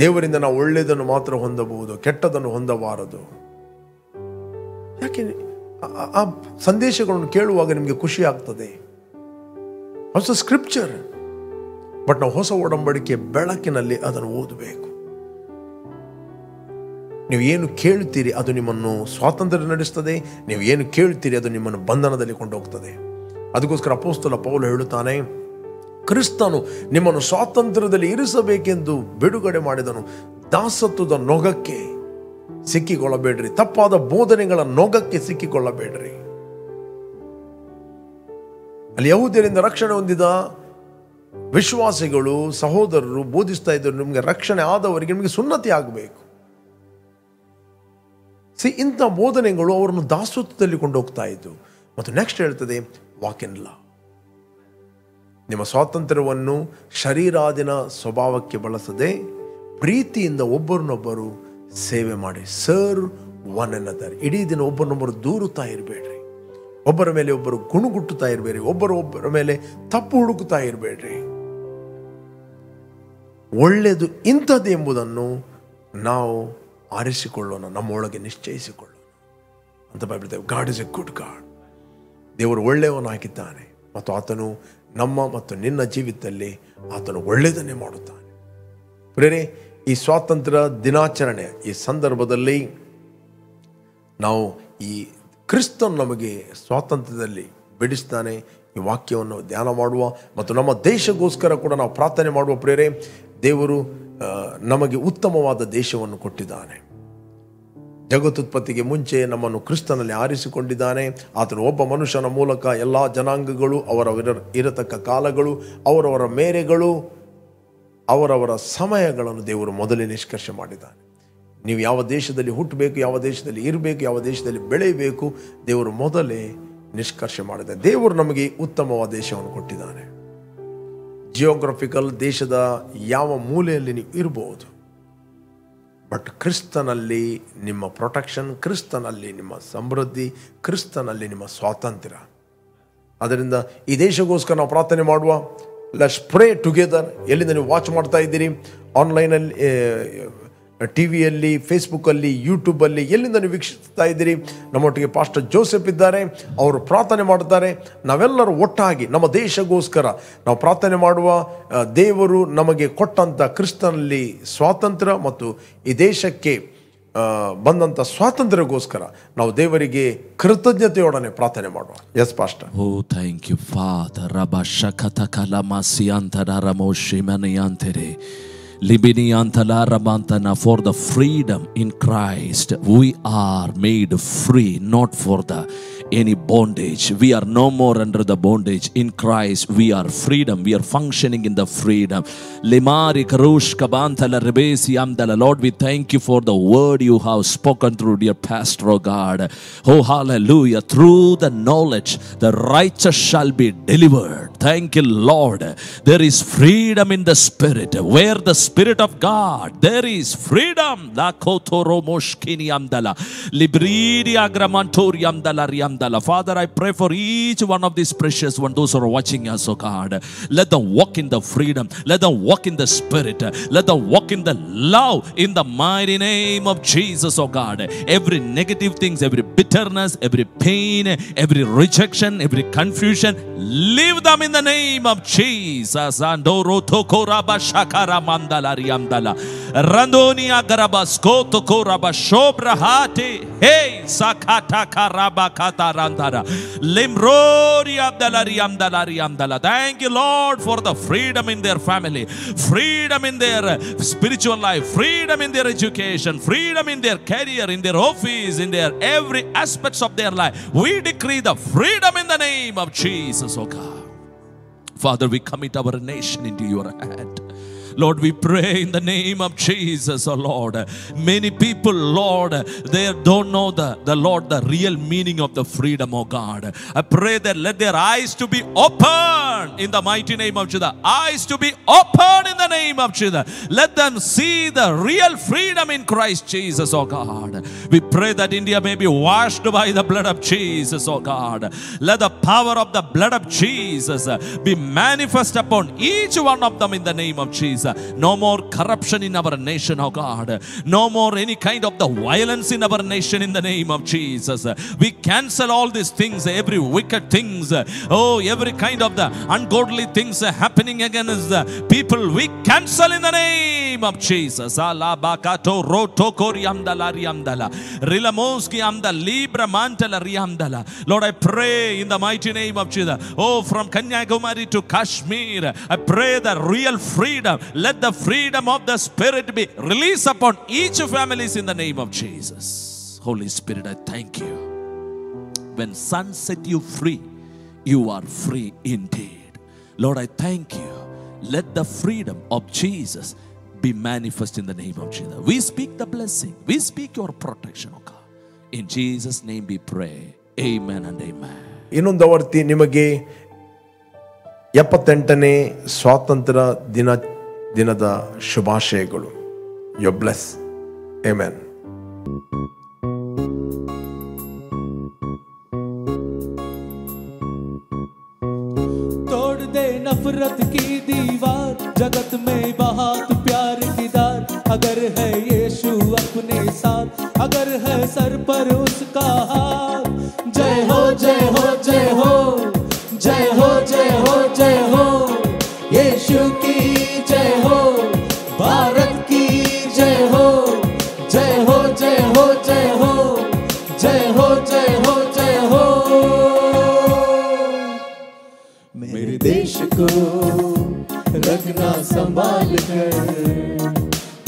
ದೇವರಿಂದ ನಾವು ಒಳ್ಳೆಯದನ್ನು ಮಾತ್ರ ಹೊಂದಬಹುದು, ಕೆಟ್ಟದನ್ನು ಹೊಂದಬಾರದು. ಯಾಕೆ ಆ ಸಂದೇಶಗಳನ್ನು ಕೇಳುವಾಗ ನಿಮಗೆ ಖುಷಿ ಆಗ್ತದೆ, ಹೊಸ ಸ್ಕ್ರಿಪ್ಚರ್. ಬಟ್ ನಾವು ಹೊಸ ಒಡಂಬಡಿಕೆ ಬೆಳಕಿನಲ್ಲಿ ಅದನ್ನು ಓದಬೇಕು. ನೀವು ಏನು ಕೇಳ್ತೀರಿ ಅದು ನಿಮ್ಮನ್ನು ಸ್ವಾತಂತ್ರ್ಯ ನಡೆಸ್ತದೆ, ನೀವು ಏನು ಕೇಳ್ತೀರಿ ಅದು ನಿಮ್ಮನ್ನು ಬಂಧನದಲ್ಲಿ ಕೊಂಡೋಗ್ತದೆ. ಅದಕ್ಕೋಸ್ಕರ ಅಪೊಸ್ತಲ ಪೌಲ ಹೇಳುತ್ತಾನೆ, ಕ್ರಿಸ್ತನು ನಿಮ್ಮನ್ನು ಸ್ವಾತಂತ್ರ್ಯದಲ್ಲಿ ಇರಿಸಬೇಕೆಂದು ಬಿಡುಗಡೆ ಮಾಡಿದನು, ದಾಸತ್ವದ ನೊಗಕ್ಕೆ ಸಿಕ್ಕಿಕೊಳ್ಳಬೇಡ್ರಿ, ತಪ್ಪಾದ ಬೋಧನೆಗಳ ನೊಗಕ್ಕೆ ಸಿಕ್ಕಿಕೊಳ್ಳಬೇಡ್ರಿ. ಅಲ್ಲಿ ಯಹೂದ್ಯರಿಂದ ರಕ್ಷಣೆ ಹೊಂದಿದ ವಿಶ್ವಾಸಿಗಳು, ಸಹೋದರರು ಬೋಧಿಸ್ತಾ ಇದ್ದರು, ನಿಮಗೆ ರಕ್ಷಣೆ ಆದವರಿಗೆ ನಿಮಗೆ ಸುನ್ನತಿ ಆಗಬೇಕು. ಇಂಥ ಬೋಧನೆಗಳು ಅವರನ್ನು ದಾಸತ್ವದಲ್ಲಿ ಕೊಂಡೋಗ್ತಾ ಇದ್ದು. ಮತ್ತು ನೆಕ್ಸ್ಟ್ ಹೇಳ್ತದೆ, ವಾಕ್ ಇನ್ ಲವ್. ನಿಮ್ಮ ಸ್ವಾತಂತ್ರ್ಯವನ್ನು ಶರೀರಾದಿನ ಸ್ವಭಾವಕ್ಕೆ ಬಳಸದೆ ಪ್ರೀತಿಯಿಂದ ಒಬ್ಬರನ್ನೊಬ್ಬರು ಸೇವೆ ಮಾಡಿ. Serve one another. ಇಡೀ ದಿನ ಒಬ್ಬರನ್ನೊಬ್ಬರು ದೂರುತ್ತಾ ಇರಬೇಡ್ರಿ, ಒಬ್ಬರ ಮೇಲೆ ಒಬ್ಬರು ಗುಣಗುಟ್ಟುತ್ತಾ ಇರಬೇಡ್ರಿ, ಒಬ್ಬರ ಮೇಲೆ ತಪ್ಪು ಹುಡುಕುತ್ತಾ ಇರಬೇಡ್ರಿ. ಒಳ್ಳೆಯದು ಇಂಥದ್ದು ಎಂಬುದನ್ನು ನಾವು ಆರಿಸಿಕೊಳ್ಳೋಣ, ನಮ್ಮೊಳಗೆ ನಿಶ್ಚಯಿಸಿಕೊಳ್ಳೋಣ ಅಂತ ಬೈಬಲ್ ಹೇಳ್ತೇವೆ. God is A good god. ದೇವರು ಒಳ್ಳೆಯವನಾಗಿದ್ದಾನೆ ಮತ್ತು ಆತನು ನಮ್ಮ ಮತ್ತು ನಿನ್ನ ಜೀವಿತದಲ್ಲಿ ಆತನು ಒಳ್ಳೆಯದನ್ನೇ ಮಾಡುತ್ತಾನೆ. ಪ್ರೇರೆ, ಈ ಸ್ವಾತಂತ್ರ್ಯ ದಿನಾಚರಣೆ ಈ ಸಂದರ್ಭದಲ್ಲಿ ನಾವು ಈ ಕ್ರಿಸ್ತನು ನಮಗೆ ಸ್ವಾತಂತ್ರ್ಯದಲ್ಲಿ ಬಿಡಿಸ್ತಾನೆ ಈ ವಾಕ್ಯವನ್ನು ಧ್ಯಾನ ಮಾಡುವ ಮತ್ತು ನಮ್ಮ ದೇಶಗೋಸ್ಕರ ಕೂಡ ನಾವು ಪ್ರಾರ್ಥನೆ ಮಾಡುವ. ಪ್ರೇರೆ, ದೇವರು ನಮಗೆ ಉತ್ತಮವಾದ ದೇಶವನ್ನು ಕೊಟ್ಟಿದ್ದಾನೆ. ಜಗತ್ತುತ್ಪತ್ತಿಗೆ ಮುಂಚೆ ನಮ್ಮನ್ನು ಕ್ರಿಸ್ತನಲ್ಲಿ ಆರಿಸಿಕೊಂಡಿದ್ದಾನೆ. ಆತನು ಒಬ್ಬ ಮನುಷ್ಯನ ಮೂಲಕ ಎಲ್ಲ ಜನಾಂಗಗಳು, ಇರತಕ್ಕ ಕಾಲಗಳು, ಅವರವರ ಮೇರೆಗಳು, ಅವರವರ ಸಮಯಗಳನ್ನು ದೇವರು ಮೊದಲೇ ನಿಷ್ಕರ್ಷ ಮಾಡಿದ್ದಾನೆ. ನೀವು ಯಾವ ದೇಶದಲ್ಲಿ ಹುಟ್ಟಬೇಕು, ಯಾವ ದೇಶದಲ್ಲಿ ಇರಬೇಕು, ಯಾವ ದೇಶದಲ್ಲಿ ಬೆಳೆಯಬೇಕು, ದೇವರು ಮೊದಲೇ ನಿಷ್ಕರ್ಷ ಮಾಡಿದ್ದಾನೆ. ದೇವರು ನಮಗೆ ಉತ್ತಮವಾದ ದೇಶವನ್ನು ಕೊಟ್ಟಿದ್ದಾನೆ. ಜಿಯೋಗ್ರಫಿಕಲ್ ದೇಶದ ಯಾವ ಮೂಲೆಯಲ್ಲಿ ನೀವು ಇರಬಹುದು, ಬಟ್ ಕ್ರಿಸ್ತನಲ್ಲಿ ನಿಮ್ಮ ಪ್ರೊಟೆಕ್ಷನ್, ಕ್ರಿಸ್ತನಲ್ಲಿ ನಿಮ್ಮ ಸಮೃದ್ಧಿ, ಕ್ರಿಸ್ತನಲ್ಲಿ ನಿಮ್ಮ ಸ್ವಾತಂತ್ರ್ಯ. ಅದರಿಂದ ಈ ದೇಶಗೋಸ್ಕರ ನಾವು ಪ್ರಾರ್ಥನೆ ಮಾಡುವ. Let's pray together. ಎಲ್ಲಿಂದ ನೀವು ವಾಚ್ ಮಾಡ್ತಾ ಇದ್ದೀರಿ, ಆನ್ಲೈನಲ್ಲಿ, ಟಿವಿಯಲ್ಲಿ, ಫೇಸ್ಬುಕ್ಕಲ್ಲಿ, ಯೂಟ್ಯೂಬಲ್ಲಿ, ಎಲ್ಲಿಂದ ನೀವು ವೀಕ್ಷಿಸ್ತಾ ಇದ್ದೀರಿ, ನಮ್ಮೊಟ್ಟಿಗೆ ಪಾಸ್ಟರ್ ಜೋಸೆಫ್ ಇದ್ದಾರೆ. ಅವರು ಪ್ರಾರ್ಥನೆ ಮಾಡುತ್ತಾರೆ. ನಾವೆಲ್ಲರೂ ಒಟ್ಟಾಗಿ ನಮ್ಮ ದೇಶಗೋಸ್ಕರ ನಾವು ಪ್ರಾರ್ಥನೆ ಮಾಡುವ. ದೇವರು ನಮಗೆ ಕೊಟ್ಟಂಥ ಕ್ರಿಸ್ತನಲ್ಲಿ ಸ್ವಾತಂತ್ರ್ಯ ಮತ್ತು ಈ ದೇಶಕ್ಕೆ ಬಂದಂಥ ಸ್ವಾತಂತ್ರ್ಯಕ್ಕೋಸ್ಕರ ನಾವು ದೇವರಿಗೆ ಕೃತಜ್ಞತೆಯೊಡನೆ ಪ್ರಾರ್ಥನೆ ಮಾಡುವ. Yes pastor. Oh thank you father. ರಬ ಶಕತ ಕಲಮಸಿಯಾಂತರ ರಮೋಶಿಮನಿಯಾಂತೆರೆ Libiniantala Ramantana, for the freedom in Christ we are made free, not for the any bondage. We are no more under the bondage. In Christ we are freedom. We are functioning in the freedom. Limari Karush Kabantala Rebesi Amdala. Lord, we thank you for the word you have spoken through dear Pastor, oh God. Oh hallelujah. Through the knowledge the righteous shall be delivered. Thank you, Lord. There is freedom in the Spirit. Where the Spirit of God, there is freedom. La Kotoro Moshkini Amdala. Libridi Agramantori Amdala Riamdala. Father, I pray for each one of these precious ones, those who are watching us, oh God. Let them walk in the freedom. Let them walk in the Spirit. Let them walk in the love in the mighty name of Jesus, oh God. Every negative things, every bitterness, every pain, every rejection, every confusion, leave them in the name of Jesus. Andoro tokoraba shakara mandala riamdala. Randonia garabasko tokoraba shobrahate. Hey, sakata karaba kata randara. Limrori abdala riamdala riamdala. Thank you, Lord, for the freedom in their family, freedom in their spiritual life, freedom in their education, freedom in their career, in their office, in their every aspects of their life. We decree the freedom in the name of Jesus, oh God. Father, we commit our nation into your hand. Lord, we pray in the name of Jesus, oh Lord. Many people, Lord, they don't know the Lord, the real meaning of the freedom, oh God. I pray that let their eyes to be open in the mighty name of Jesus. Eyes to be open in the name of Jesus. Let them see the real freedom in Christ Jesus, oh God. We pray that India may be washed by the blood of Jesus, oh God. Let the power of the blood of Jesus be manifest upon each one of them in the name of Jesus. No more corruption in our nation, oh God. No more any kind of the violence in our nation in the name of Jesus. We cancel all these things, every wicked things, oh, every kind of the ungodly things happening against the people. We cancel in the name of Jesus. Alabakato rotokori amdala riamdala. Rilamoski amda libra mantala riamdala. Lord, I pray in the mighty name of Jesus. Oh, from Kanyakumari to Kashmir, I pray the real freedom. Let the freedom of the Spirit be released upon each families in the name of Jesus. Holy Spirit, I thank you. When Son set you free, you are free indeed. Lord, I thank you. Let the freedom of Jesus be manifest in the name of Jesus. We speak the blessing. We speak your protection, oh God. In Jesus' name we pray. Amen and amen. ಇನ್ನೊಂದು ಆವರ್ತಿ ನಿಮಗೆ 78ನೇ ಸ್ವಾತಂತ್ರ್ಯ ದಿನದ ಶುಭಾಶಯಗಳು. You're blessed. Amen. तोड़ दे नफरत की दीवार, जगत में बहुत प्यार की धार। अगर है यीशु अपने साथ, अगर है सर पर उसका हाथ। जय हो जय हो जय हो, जय हो जय हो जय हो, यीशु की जय हो, भारत की जय हो, जय हो जय हो जय हो, जय हो जय हो जय हो। मेरे देश को रखना संभाल कर,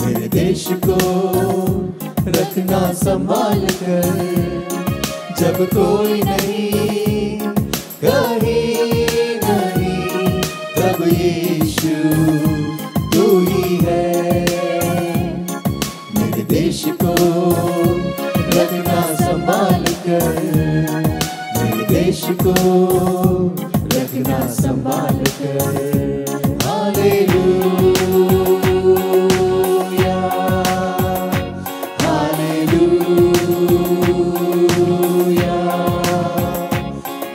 मेरे देश को रखना संभाल कर। जब कोई नहीं कहीं नहीं, तब यीशु तू ही है। मेरे देश को रखना संभाल कर, मेरे देश को रखना संभाल कर। Hallelujah, hallelujah,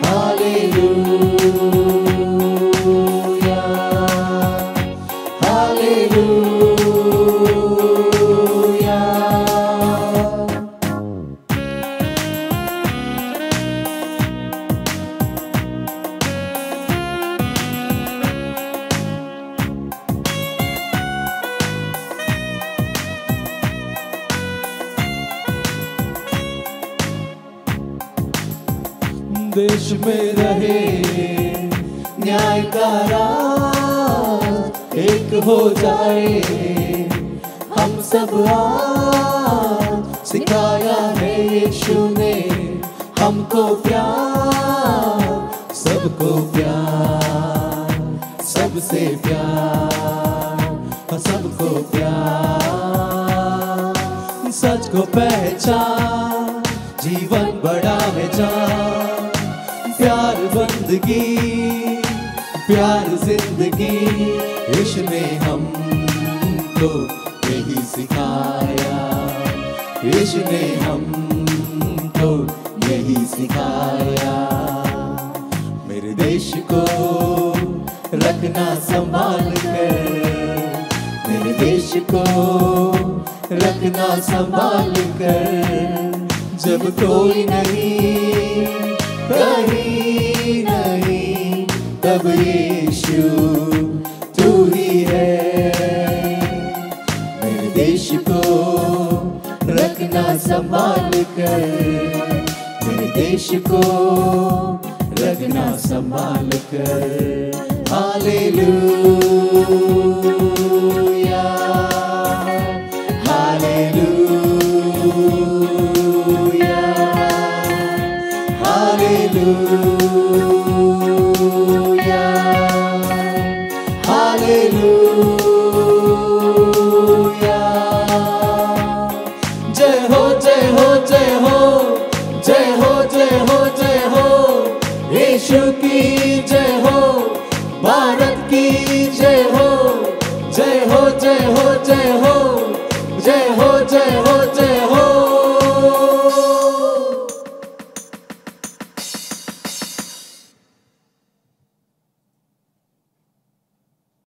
hallelujah, hallelujah. देश में रहे न्याय का राज एक हो जाए। हम सब आज सिखाया है यीशु ने हमको प्यार, सबको प्यार, सबसे प्यार, सबको प्यार। सच को पहचान, जीवन बढ़ावे जा। प्यार बंदगी, प्यार जिंदगी, इसने हमको यही सिखाया, इसने हमको यही सिखाया। मेरे देश को रखना संभाल कर, मेरे देश को रखना संभाल कर। जब कोई नहीं कहीं नहीं, तब यीशु तू ही है। मेरे देश को रखना संभाल कर, मेरे देश को रखना संभाल कर। Hallelujah, hallelujah, hallelujah, hallelujah. जय हो जय हो जय हो, जय हो जय हो जय हो, यीशु की जय हो, भारत की जय हो, जय हो जय हो जय हो, जय हो जय हो